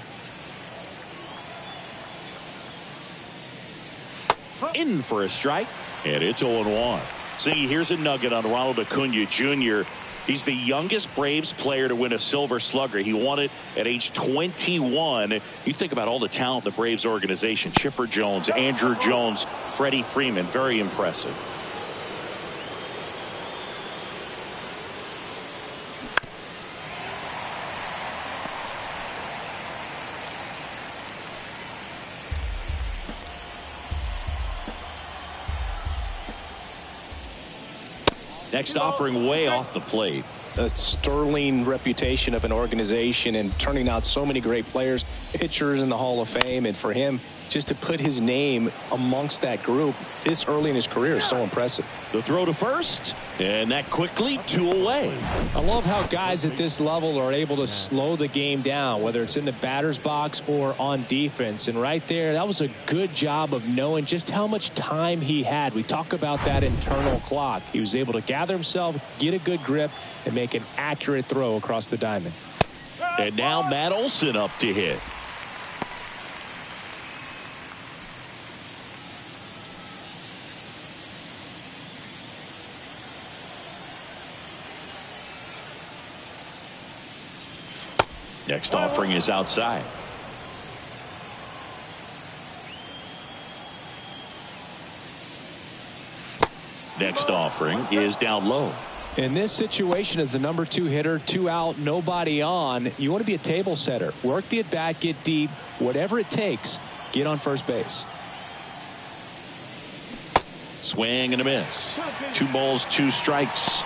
In for a strike, and it's 0-1. See, here's a nugget on Ronald Acuna Jr. He's the youngest Braves player to win a Silver Slugger. He won it at age 21. You think about all the talent in the Braves organization. Chipper Jones, Andrew Jones, Freddie Freeman. Very impressive. Next offering way off the plate. a sterling reputation of an organization and turning out so many great players, pitchers in the Hall of Fame. And for him just to put his name amongst that group this early in his career is so impressive. The throw to first, and that quickly 2 away. I love how guys at this level are able to slow the game down, whether it's in the batter's box or on defense. And right there, that was a good job of knowing just how much time he had. We talk about that internal clock. He was able to gather himself, get a good grip, and make an accurate throw across the diamond. And now Matt Olson up to hit. Next offering is outside. Next offering is down low. In this situation, as the number 2 hitter, 2 out, nobody on, you want to be a table setter. Work the at-bat, get deep, whatever it takes, get on first base. Swing and a miss. 2 balls, 2 strikes.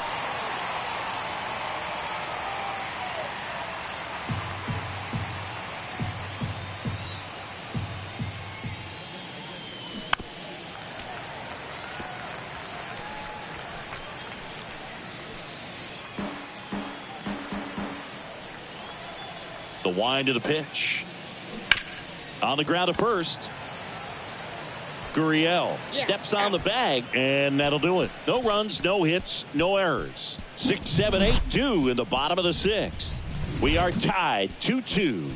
The wind of the pitch. On the ground to first. Gurriel steps on the bag, and that'll do it. No runs, no hits, no errors. 6, 7, 8, 2 in the bottom of the 6th. We are tied 2-2.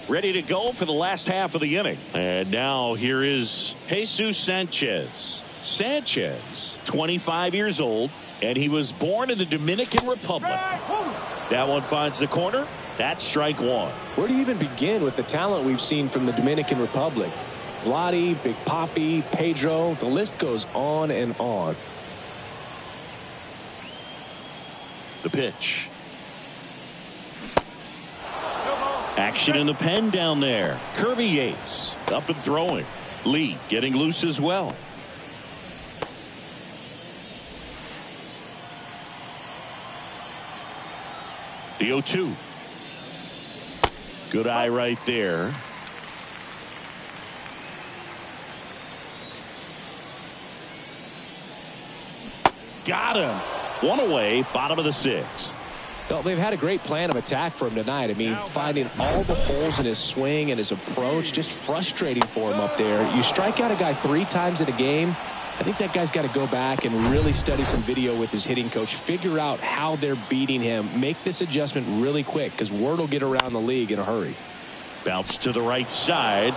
Ready to go for the last half of the inning. And now here is Jesus Sanchez. Sanchez, 25 years old, and he was born in the Dominican Republic. That one finds the corner. That's strike 1. Where do you even begin with the talent we've seen from the Dominican Republic? Vladdy, Big Papi, Pedro, the list goes on and on. The pitch. Action in the pen down there. Kirby Yates up and throwing. Lee getting loose as well. The 0-2. Good eye right there. Got him. 1 away, bottom of the 6th. Well, they've had a great plan of attack for him tonight. I mean, finding all the holes in his swing and his approach, just frustrating for him up there. You strike out a guy 3 times in a game, I think that guy's got to go back and really study some video with his hitting coach, figure out how they're beating him, make this adjustment really quick, because word will get around the league in a hurry. Bounce to the right side.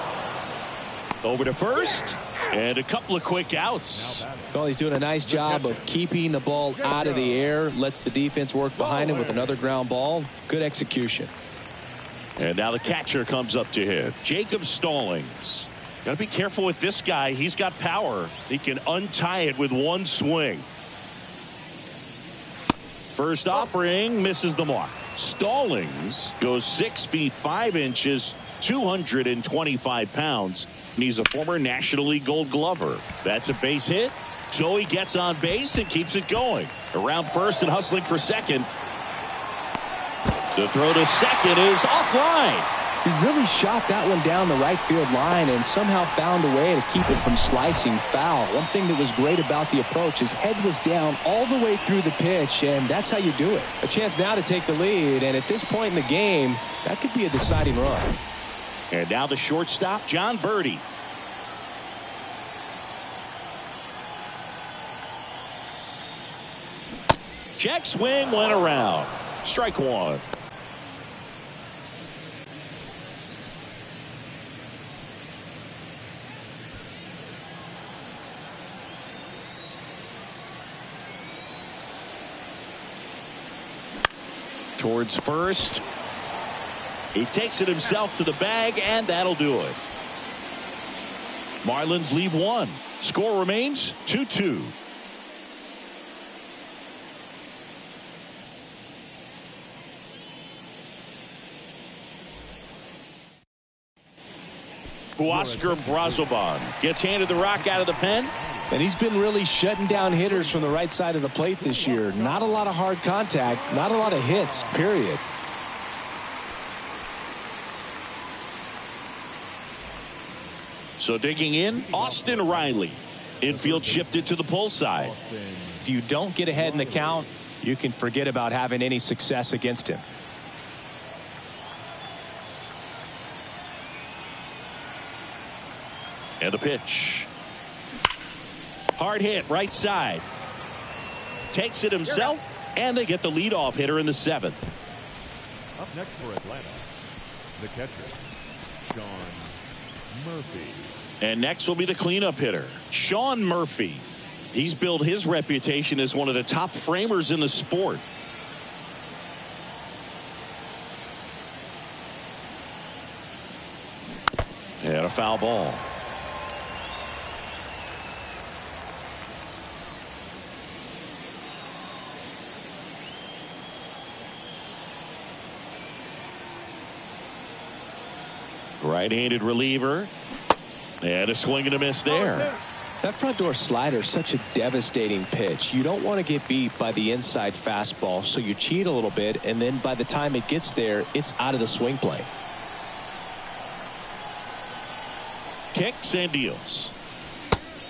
Over to first. And a couple of quick outs. Well, he's doing a nice job of keeping the ball out of the air. Lets the defense work behind him with another ground ball. Good execution. And now the catcher comes up to hit. Jacob Stallings. Got to be careful with this guy. He's got power. He can untie it with one swing. First offering misses the mark. Stallings goes 6 feet 5 inches, 225 pounds. And he's a former National League Gold Glover. That's a base hit. So he gets on base and keeps it going. Around first and hustling for second. The throw to second is offline. He really shot that one down the right field line and somehow found a way to keep it from slicing foul. One thing that was great about the approach, his head was down all the way through the pitch, and that's how you do it. A chance now to take the lead, and at this point in the game, that could be a deciding run. And now the shortstop, John Birdie. Check swing went around. Strike one. Towards first. He takes it himself to the bag, and that'll do it. Marlins leave one. Score remains 2-2. Huascar Brazoban gets handed the rock out of the pen. And he's been really shutting down hitters from the right side of the plate this year. Not a lot of hard contact, not a lot of hits, period. So digging in, Austin Riley. Infield shifted to the pull side. If you don't get ahead in the count, you can forget about having any success against him. And a pitch. Hard hit, right side. Takes it himself, and they get the leadoff hitter in the 7th. Up next for Atlanta, the catcher, Sean Murphy. And next will be the cleanup hitter, Sean Murphy. He's built his reputation as one of the top framers in the sport. And a foul ball. Right-handed reliever. And a swing and a miss there. That front door slider is such a devastating pitch. You don't want to get beat by the inside fastball, so you cheat a little bit, and then by the time it gets there, it's out of the swing play. Kicks and deals.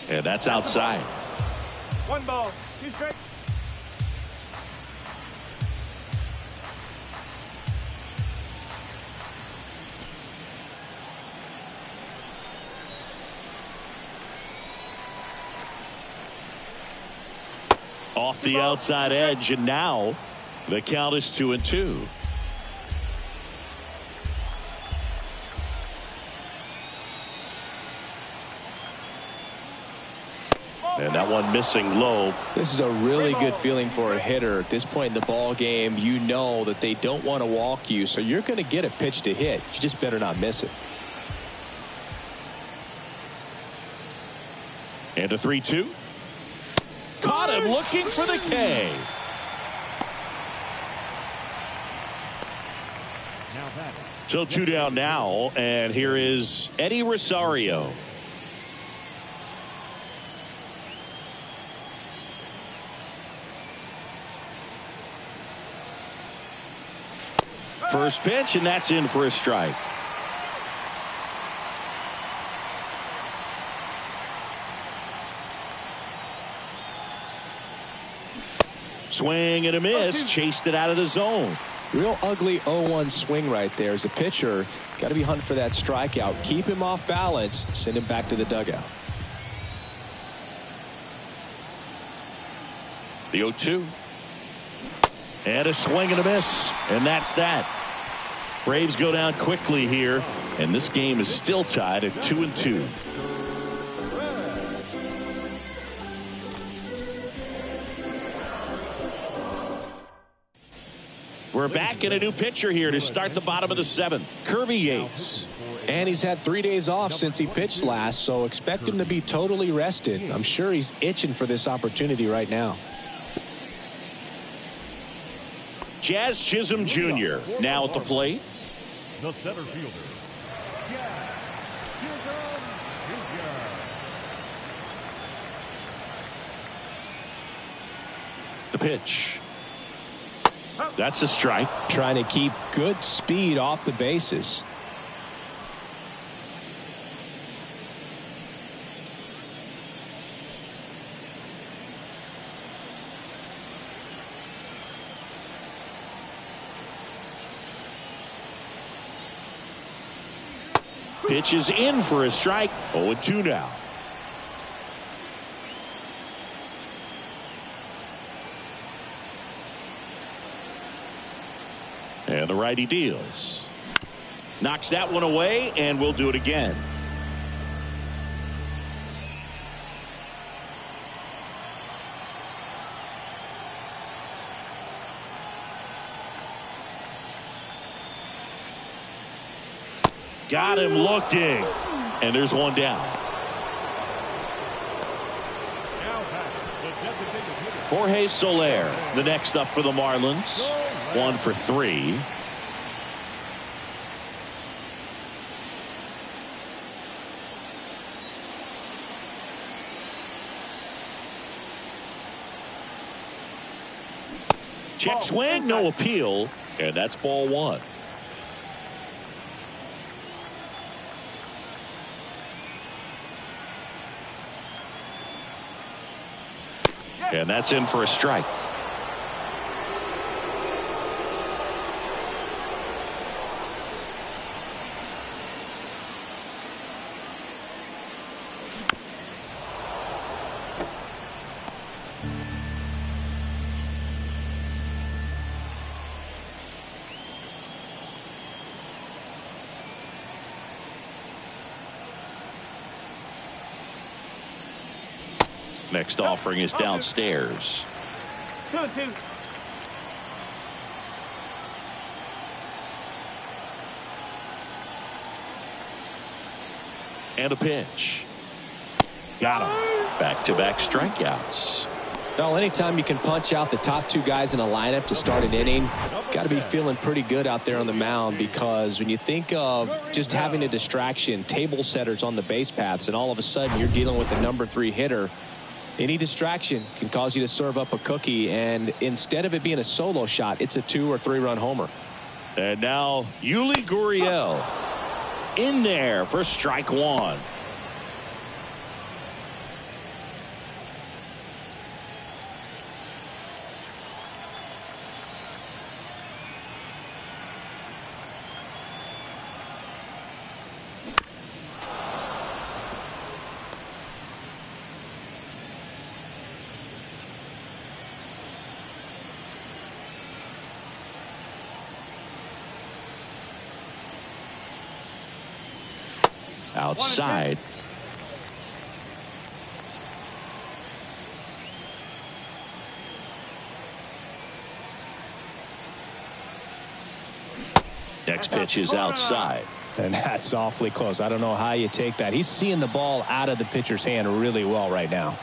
And that's outside. 1 ball, 2 strikes. Off the outside edge, and now the count is 2-2. And that one missing low. This is a really good feeling for a hitter at this point in the ball game. You know that they don't want to walk you, so you're going to get a pitch to hit. You just better not miss it. And a 3-2. Caught him looking for the K. So 2 down now, and here is Eddie Rosario. First pitch, and that's in for a strike. Swing and a miss. Chased it out of the zone. Real ugly 0-1 swing right there. As a pitcher, got to be hunting for that strikeout. Keep him off balance. Send him back to the dugout. The 0-2. And a swing and a miss. And that's that. Braves go down quickly here. And this game is still tied at 2-2. We're back in a new pitcher here to start the bottom of the 7th. Kirby Yates. And he's had 3 days off since he pitched last, so expect him to be totally rested. I'm sure he's itching for this opportunity right now. Jazz Chisholm Jr. now at the plate. The center fielder, Jazz Chisholm Jr. The pitch. That's a strike. Trying to keep good speed off the bases. Pitch is in for a strike. 0-2 now. And the righty deals. Knocks that one away, and we'll do it again. Got him looking. And there's one down. Jorge Soler, the next up for the Marlins. 1 for 3. Check swing, no appeal, and that's ball one. And that's in for a strike. Next offering is downstairs. 2-2. And a pitch. Got him. Back-to-back strikeouts. Well, anytime you can punch out the top two guys in a lineup to start an inning, got to be feeling pretty good out there on the mound, because when you think of just having a distraction, table setters on the base paths, and all of a sudden you're dealing with the number 3 hitter, any distraction can cause you to serve up a cookie, and instead of it being a solo shot, it's a 2 or 3 run homer. And now Yuli Gurriel in there for strike one. Outside. Next pitch is outside. And that's awfully close. I don't know how you take that. He's seeing the ball out of the pitcher's hand really well right now.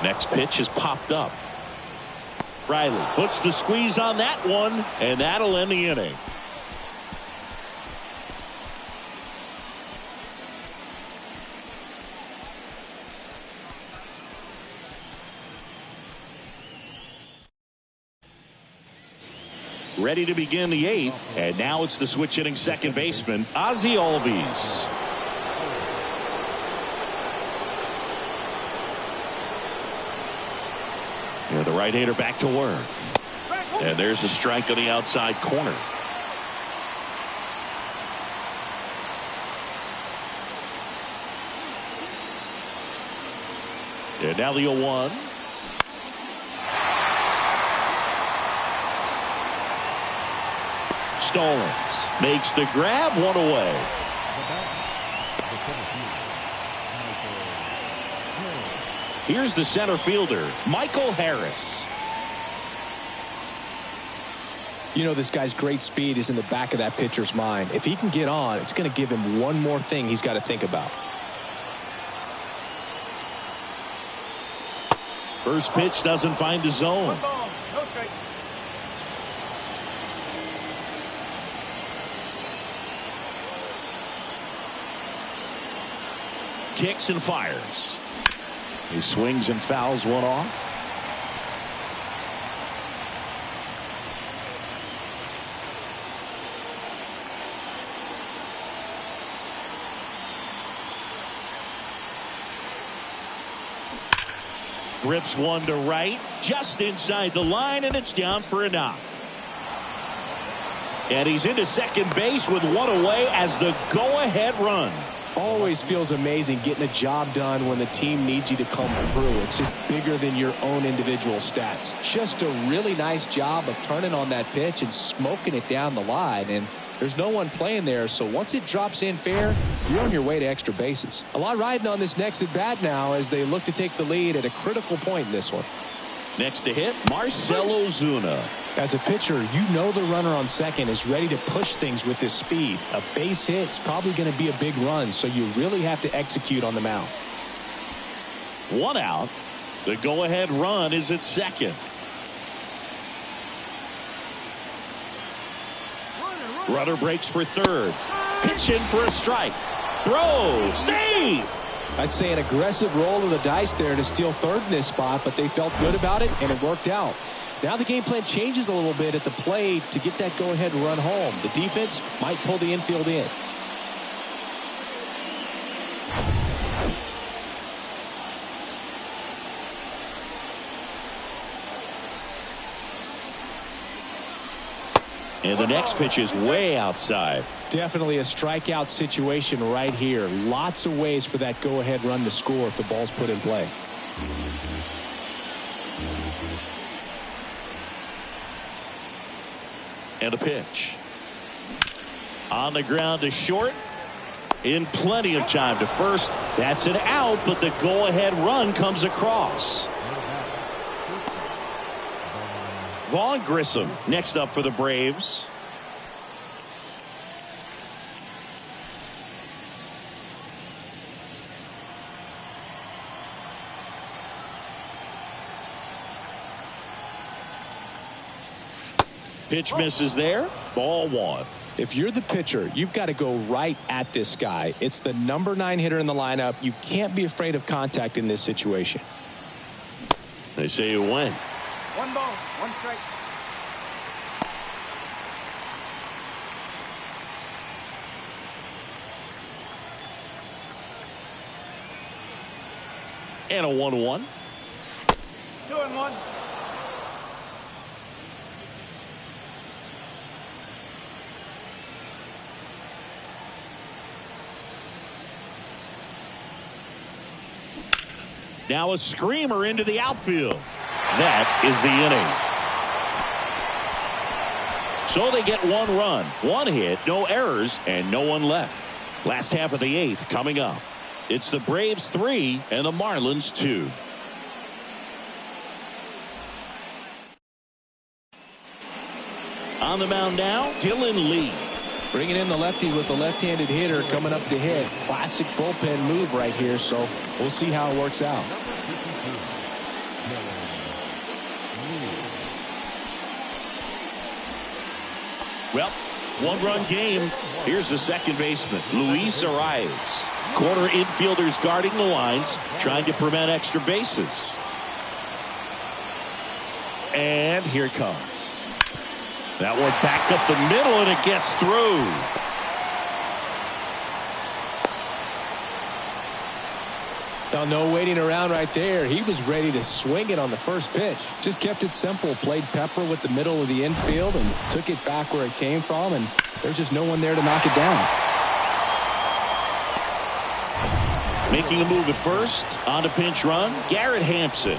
Next pitch is popped up. Riley puts the squeeze on that one, and that'll end the inning. Ready to begin the 8th, and now it's the switch hitting second baseman, Ozzie Albies. And the right-hander back to work. And there's a strike on the outside corner. And now the 0-1. Stallings makes the grab, one away. Here's the center fielder, Michael Harris. You know, this guy's great speed is in the back of that pitcher's mind. If he can get on, it's going to give him one more thing he's got to think about. First pitch doesn't find the zone. No strike. Kicks and fires. He swings and fouls one off. Grips one to right, just inside the line, and it's down for a knock. And he's into second base with one away as the go-ahead run. Always feels amazing getting a job done when the team needs you to come through. It's just bigger than your own individual stats. Just a really nice job of turning on that pitch and smoking it down the line. And there's no one playing there, so once it drops in fair, you're on your way to extra bases. A lot riding on this next at bat now as they look to take the lead at a critical point in this one. Next to hit, Marcell Ozuna. As a pitcher, you know the runner on second is ready to push things with his speed. A base hit's probably going to be a big run, so you really have to execute on the mound. One out. The go-ahead run is at second. Runner breaks for third. Pitch in for a strike. Throw. Save. I'd say an aggressive roll of the dice there to steal third in this spot, but they felt good about it, and it worked out. Now the game plan changes a little bit at the plate to get that go-ahead run home. The defense might pull the infield in. And the next pitch is way outside. Definitely a strikeout situation right here. Lots of ways for that go-ahead run to score if the ball's put in play. And a pitch. On the ground to short. In plenty of time to first. That's an out, but the go-ahead run comes across. Vaughn Grissom next up for the Braves. Pitch misses there. Ball one. If you're the pitcher, you've got to go right at this guy. It's the number 9 hitter in the lineup. You can't be afraid of contact in this situation. They say you win. 1 ball, 1 strike. And a 1-1. 2-1. Now a screamer into the outfield. That is the inning. So they get 1 run, 1 hit, no errors, and no one left. Last half of the 8th coming up. It's the Braves 3 and the Marlins 2. On the mound now, Dylan Lee. Bringing in the lefty with the left-handed hitter coming up to hit. Classic bullpen move right here, so we'll see how it works out. Well, 1-run game. Here's the second baseman, Luis Arias. Corner infielders guarding the lines, trying to prevent extra bases. And here it comes. That one back up the middle, and it gets through. Now, no waiting around right there. He was ready to swing it on the first pitch. Just kept it simple. Played pepper with the middle of the infield and took it back where it came from, and there's just no one there to knock it down. Making a move at first. On a pinch run, Garrett Hampson.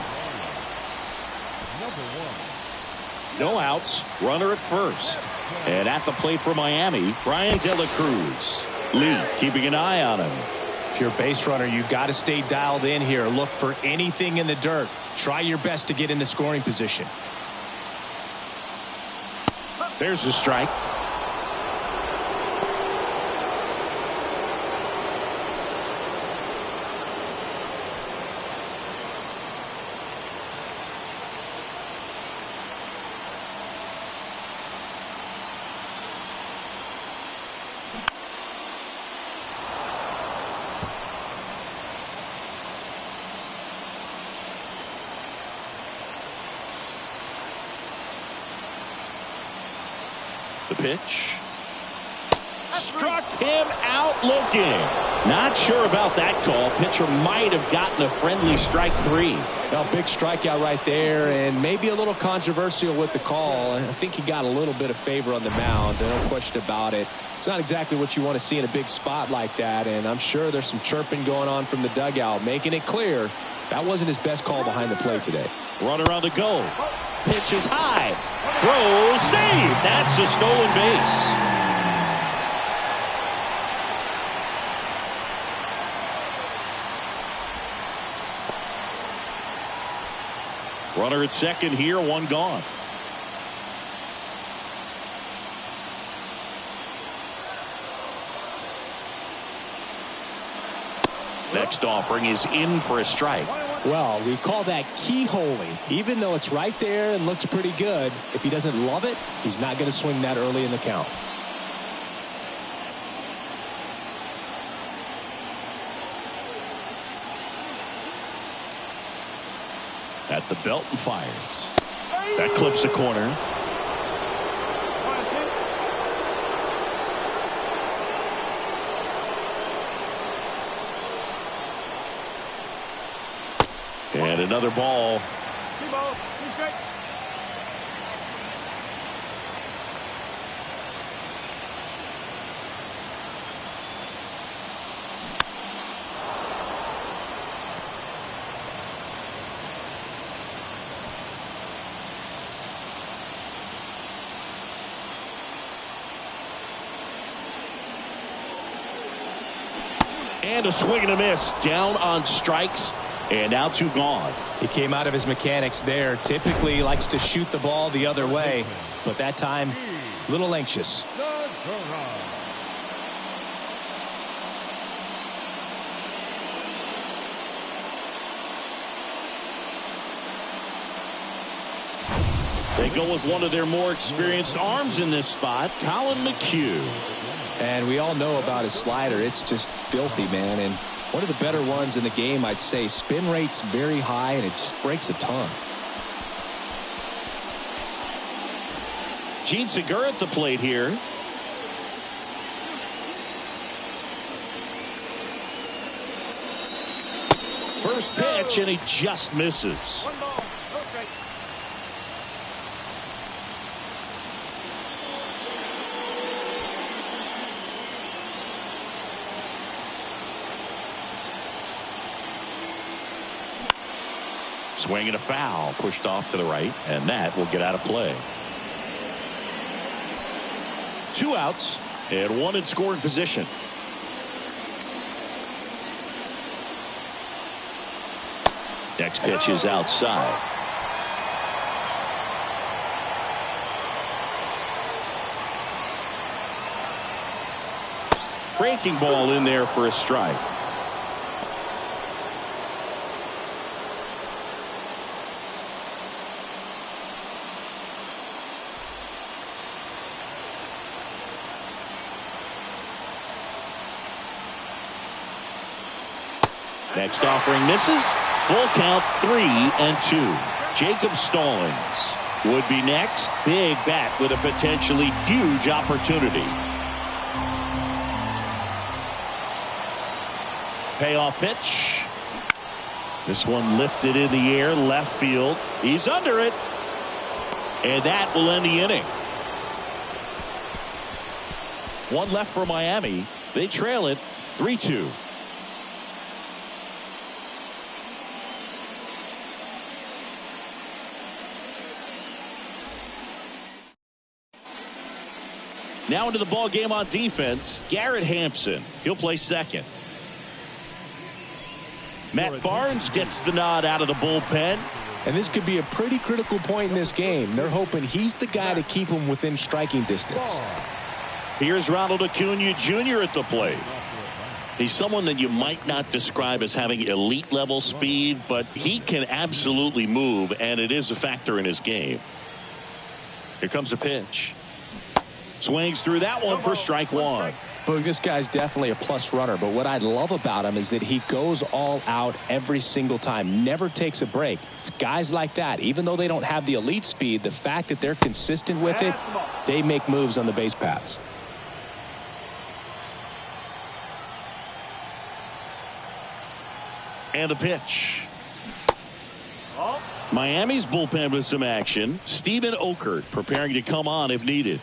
No outs. Runner at first. And at the plate for Miami, Brian De La Cruz. Lee keeping an eye on him. If you're a base runner, you've got to stay dialed in here. Look for anything in the dirt. Try your best to get into scoring position. There's the strike. The pitch. Struck him out looking. Not sure about that call. Pitcher might have gotten a friendly strike 3. Well, big strikeout right there, and maybe a little controversial with the call. I think he got a little bit of favor on the mound. No question about it. It's not exactly what you want to see in a big spot like that, and I'm sure there's some chirping going on from the dugout, making it clear that wasn't his best call behind the plate today. Runner on the go. Pitch is high. Throw, save. That's a stolen base. Runner at second here, 1 gone. Next offering is in for a strike. Well, we call that keyholing. Even though it's right there and looks pretty good, if he doesn't love it, he's not going to swing that early in the count. At the belt and fires. That clips the corner. And another ball. 2 balls, 2 strikes. And a swing and a miss. Down on strikes. And now 2 gone. He came out of his mechanics there. Typically he likes to shoot the ball the other way, but that time a little anxious. They go with one of their more experienced arms in this spot, Colin McHugh. And we all know about his slider. It's just filthy, man. And one of the better ones in the game, I'd say. Spin rate's very high, and it just breaks a ton. Gene Segura at the plate here. First pitch, and he just misses. 1 ball, no strikes. Swing and a foul, pushed off to the right, and that will get out of play. 2 outs and 1 in scoring position. Next pitch is outside. Breaking ball in there for a strike. Next offering misses. Full count 3-2. Jacob Stallings would be next. Big bat with a potentially huge opportunity. Payoff pitch. This one lifted in the air, left field. He's under it. And that will end the inning. 1 left for Miami. They trail it 3-2. Now into the ball game on defense, Garrett Hampson. He'll play second. Matt Barnes gets the nod out of the bullpen. And this could be a pretty critical point in this game. They're hoping he's the guy to keep him within striking distance. Here's Ronald Acuna Jr. at the plate. He's someone that you might not describe as having elite level speed, but he can absolutely move, and it is a factor in his game. Here comes a pitch. Swings through that one for strike 1. But this guy's definitely a plus runner, but what I love about him is that he goes all out every single time, never takes a break. It's guys like that, even though they don't have the elite speed, the fact that they're consistent with it, they make moves on the base paths. And the pitch. Miami's bullpen with some action. Steven Okert preparing to come on if needed.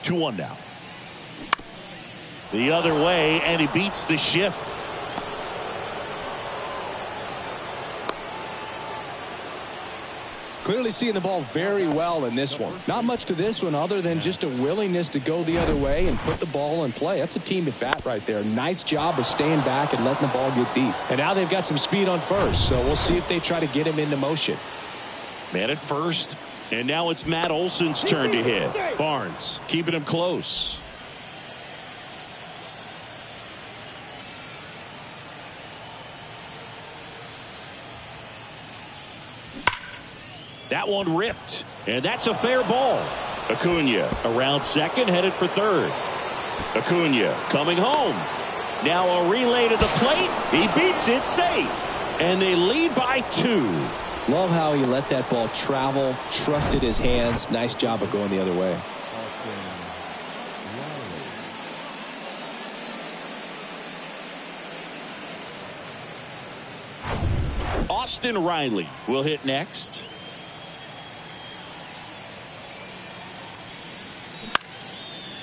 2-1 now. The other way, and he beats the shift. Clearly seeing the ball very well in this one. Not much to this one other than just a willingness to go the other way and put the ball in play. That's a team at bat right there. Nice job of staying back and letting the ball get deep. And now they've got some speed on first, so we'll see if they try to get him into motion. Man at first. And now it's Matt Olson's turn to hit. Barnes keeping him close. That one ripped. And that's a fair ball. Acuna around second, headed for third. Acuna coming home. Now a relay to the plate. He beats it safe. And they lead by 2. Love how he let that ball travel, trusted his hands. Nice job of going the other way. Austin Riley will hit next.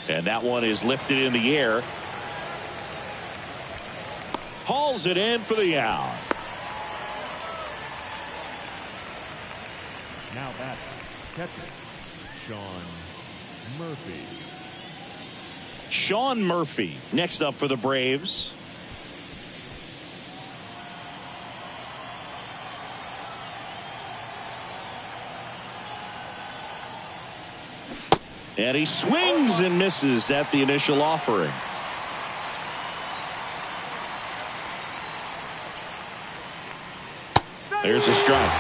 And that one is lifted in the air. Hauls it in for the out. Now back, catcher, Sean Murphy. Sean Murphy next up for the Braves. And he swings and misses at the initial offering. There's a strike.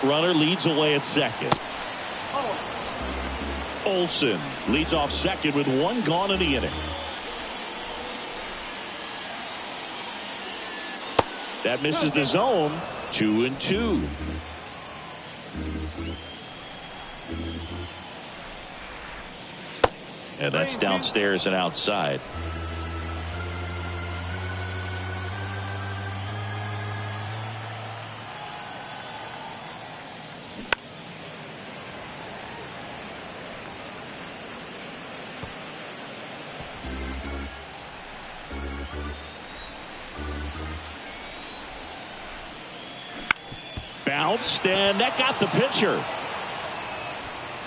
Runner leads away at second. Olsen leads off second with 1 gone in the inning. That misses the zone. 2-2. And that's downstairs and outside. Bounced, and that got the pitcher.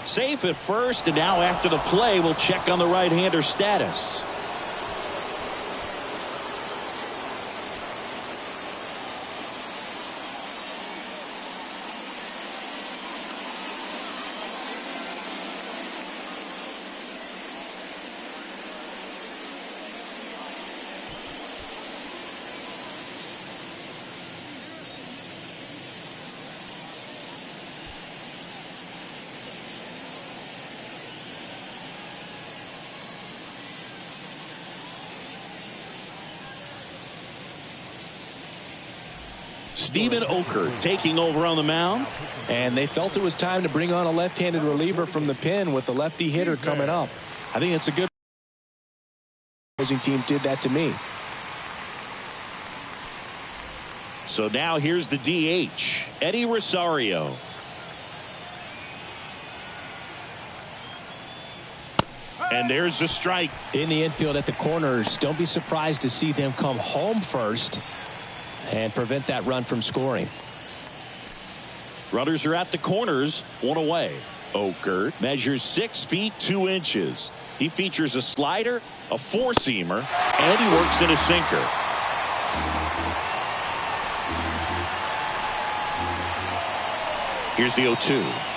Safe at first, and now after the play, we'll check on the right-hander status. Steven Oker taking over on the mound. And they felt it was time to bring on a left-handed reliever from the pen with the lefty hitter coming up. I think it's a good opposing team did that to me. So now here's the DH, Eddie Rosario. And there's the strike. In the infield at the corners, don't be surprised to see them come home first and prevent that run from scoring. Runners are at the corners, 1 away. Oker measures 6 feet 2 inches. He features a slider, a 4-seamer, and he works in a sinker. Here's the 0-2.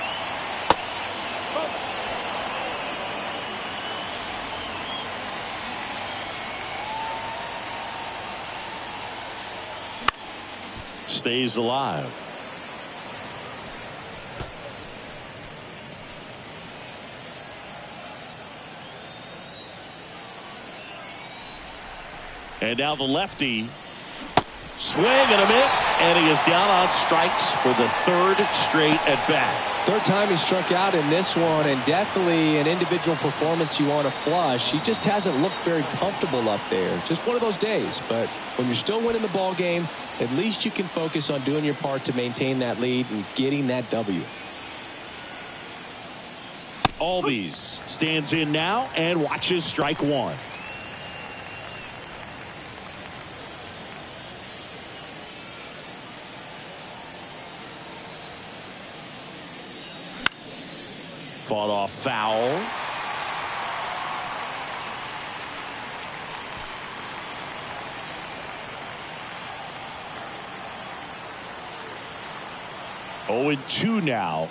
Stays alive. And now the lefty. Swing and a miss, and he is down on strikes for the 3rd straight at bat. 3rd time he struck out in this one, and definitely an individual performance you want to flush. He just hasn't looked very comfortable up there. Just one of those days. But when you're still winning the ball game, at least you can focus on doing your part to maintain that lead and getting that W. Albies stands in now and watches strike 1. Fought off foul. Oh, and 2 now.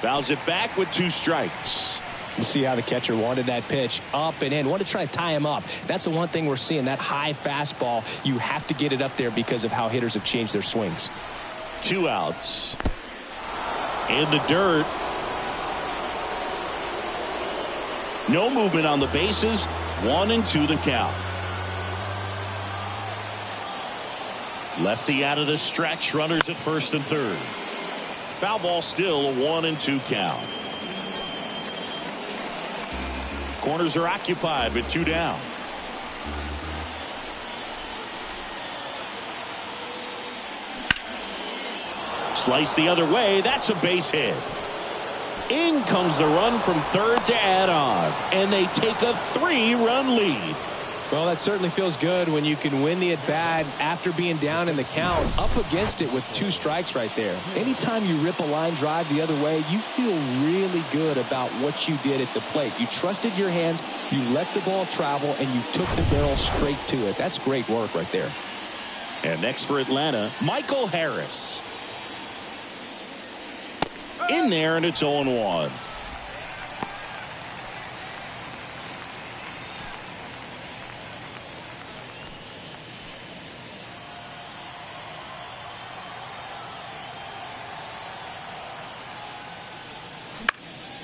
Fouls it back with 2 strikes. You see how the catcher wanted that pitch up and in. Wanted to try to tie him up. That's the one thing we're seeing. That high fastball, you have to get it up there because of how hitters have changed their swings. 2 outs. In the dirt. No movement on the bases. 1-2 the count. Lefty out of the stretch. Runners at first and third. Foul ball, still a 1-2 count. Corners are occupied with 2 down. Slice the other way. That's a base hit. In comes the run from third to add on, and they take a 3-run lead. Well, that certainly feels good when you can win the at-bat after being down in the count, up against it with 2 strikes right there. Anytime you rip a line drive the other way, you feel really good about what you did at the plate. You trusted your hands, you let the ball travel, and you took the barrel straight to it. That's great work right there. And next for Atlanta, Michael Harris. In there, and it's 0-1.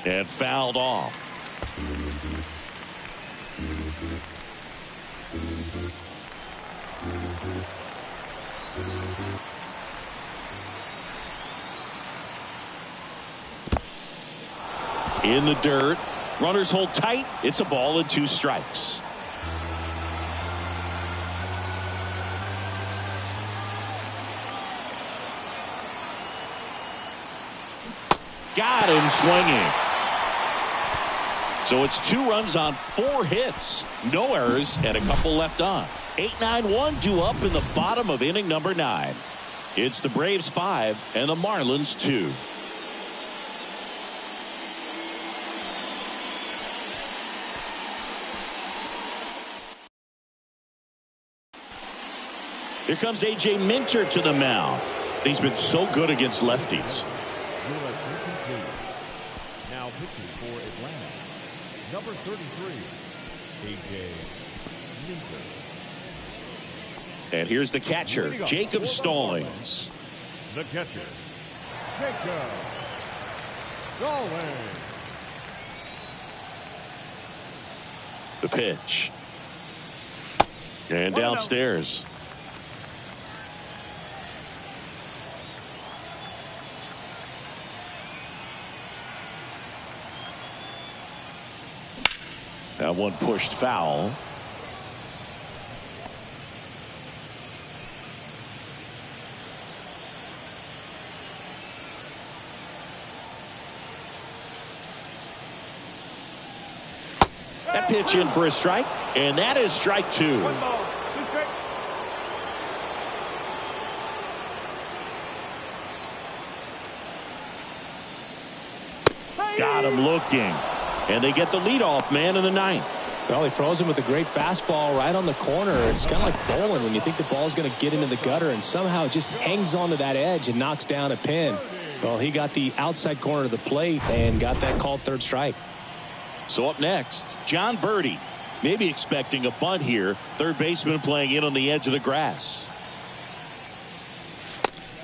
And fouled off. In the dirt. Runners hold tight. It's a ball and 2 strikes. Got him swinging. So it's 2 runs on 4 hits. No errors and a couple left on. 8-9-1 due up in the bottom of inning number 9. It's the Braves 5 and the Marlins 2. Here comes A.J. Minter to the mound. He's been so good against lefties. Now pitching for Atlanta, number 33, A.J. Minter. And here's the catcher, Jacob Stallings. The catcher, Jacob Stallings. The pitch. And downstairs. That one pushed foul. That pitch in for a strike, and that is strike 2. Got him looking. And they get the leadoff man in the 9th. Well, he froze him with a great fastball right on the corner. It's kind of like bowling when you think the ball's going to get into the gutter and somehow it just hangs onto that edge and knocks down a pin. Well, he got the outside corner of the plate and got that called 3rd strike. So up next, John Birdie. Maybe expecting a bunt here. 3rd baseman playing in on the edge of the grass.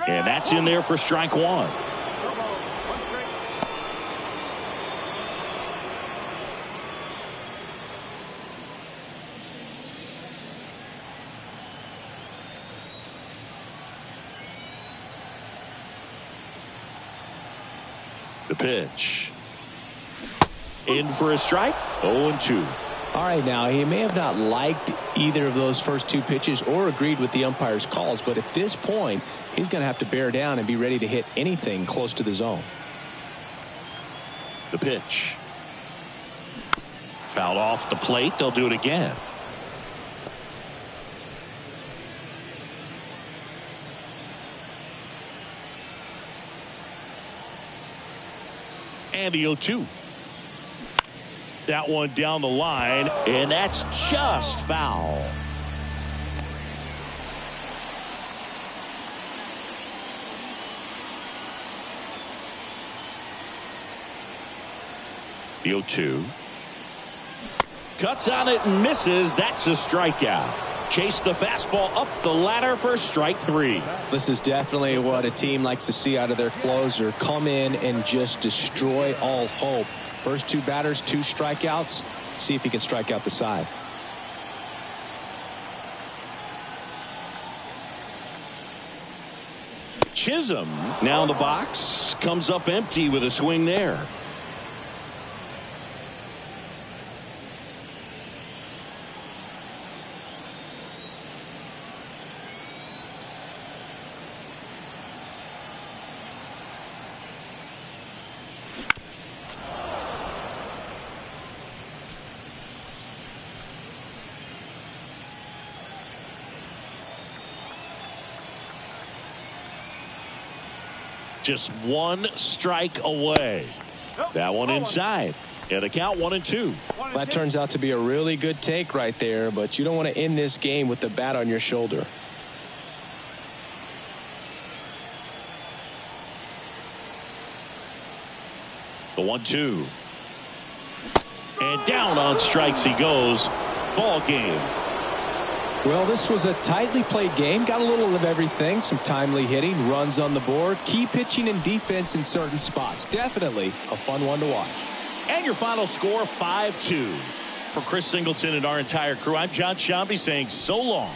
And that's in there for strike 1. The pitch. In for a strike. 0-2. All right, now he may have not liked either of those first 2 pitches or agreed with the umpire's calls, but at this point he's going to have to bear down and be ready to hit anything close to the zone. The pitch. Fouled off the plate. They'll do it again. And the 0-2. That one down the line, and that's just foul. The 0-2. Cuts on it and misses. That's a strikeout. Chase the fastball up the ladder for strike 3. This is definitely what a team likes to see out of their closer. Come in and just destroy all hope. First 2 batters, 2 strikeouts. See if he can strike out the side. Chisholm now in the box, comes up empty with a swing there. Just 1 strike away. That one inside. And the count 1-2. That turns out to be a really good take right there, but you don't want to end this game with the bat on your shoulder. The 1-2. And down on strikes he goes. Ball game. Well, this was a tightly played game. Got a little of everything. Some timely hitting, runs on the board, key pitching and defense in certain spots. Definitely a fun one to watch. And your final score, 5-2. For Chris Singleton and our entire crew, I'm John Shambi saying so long.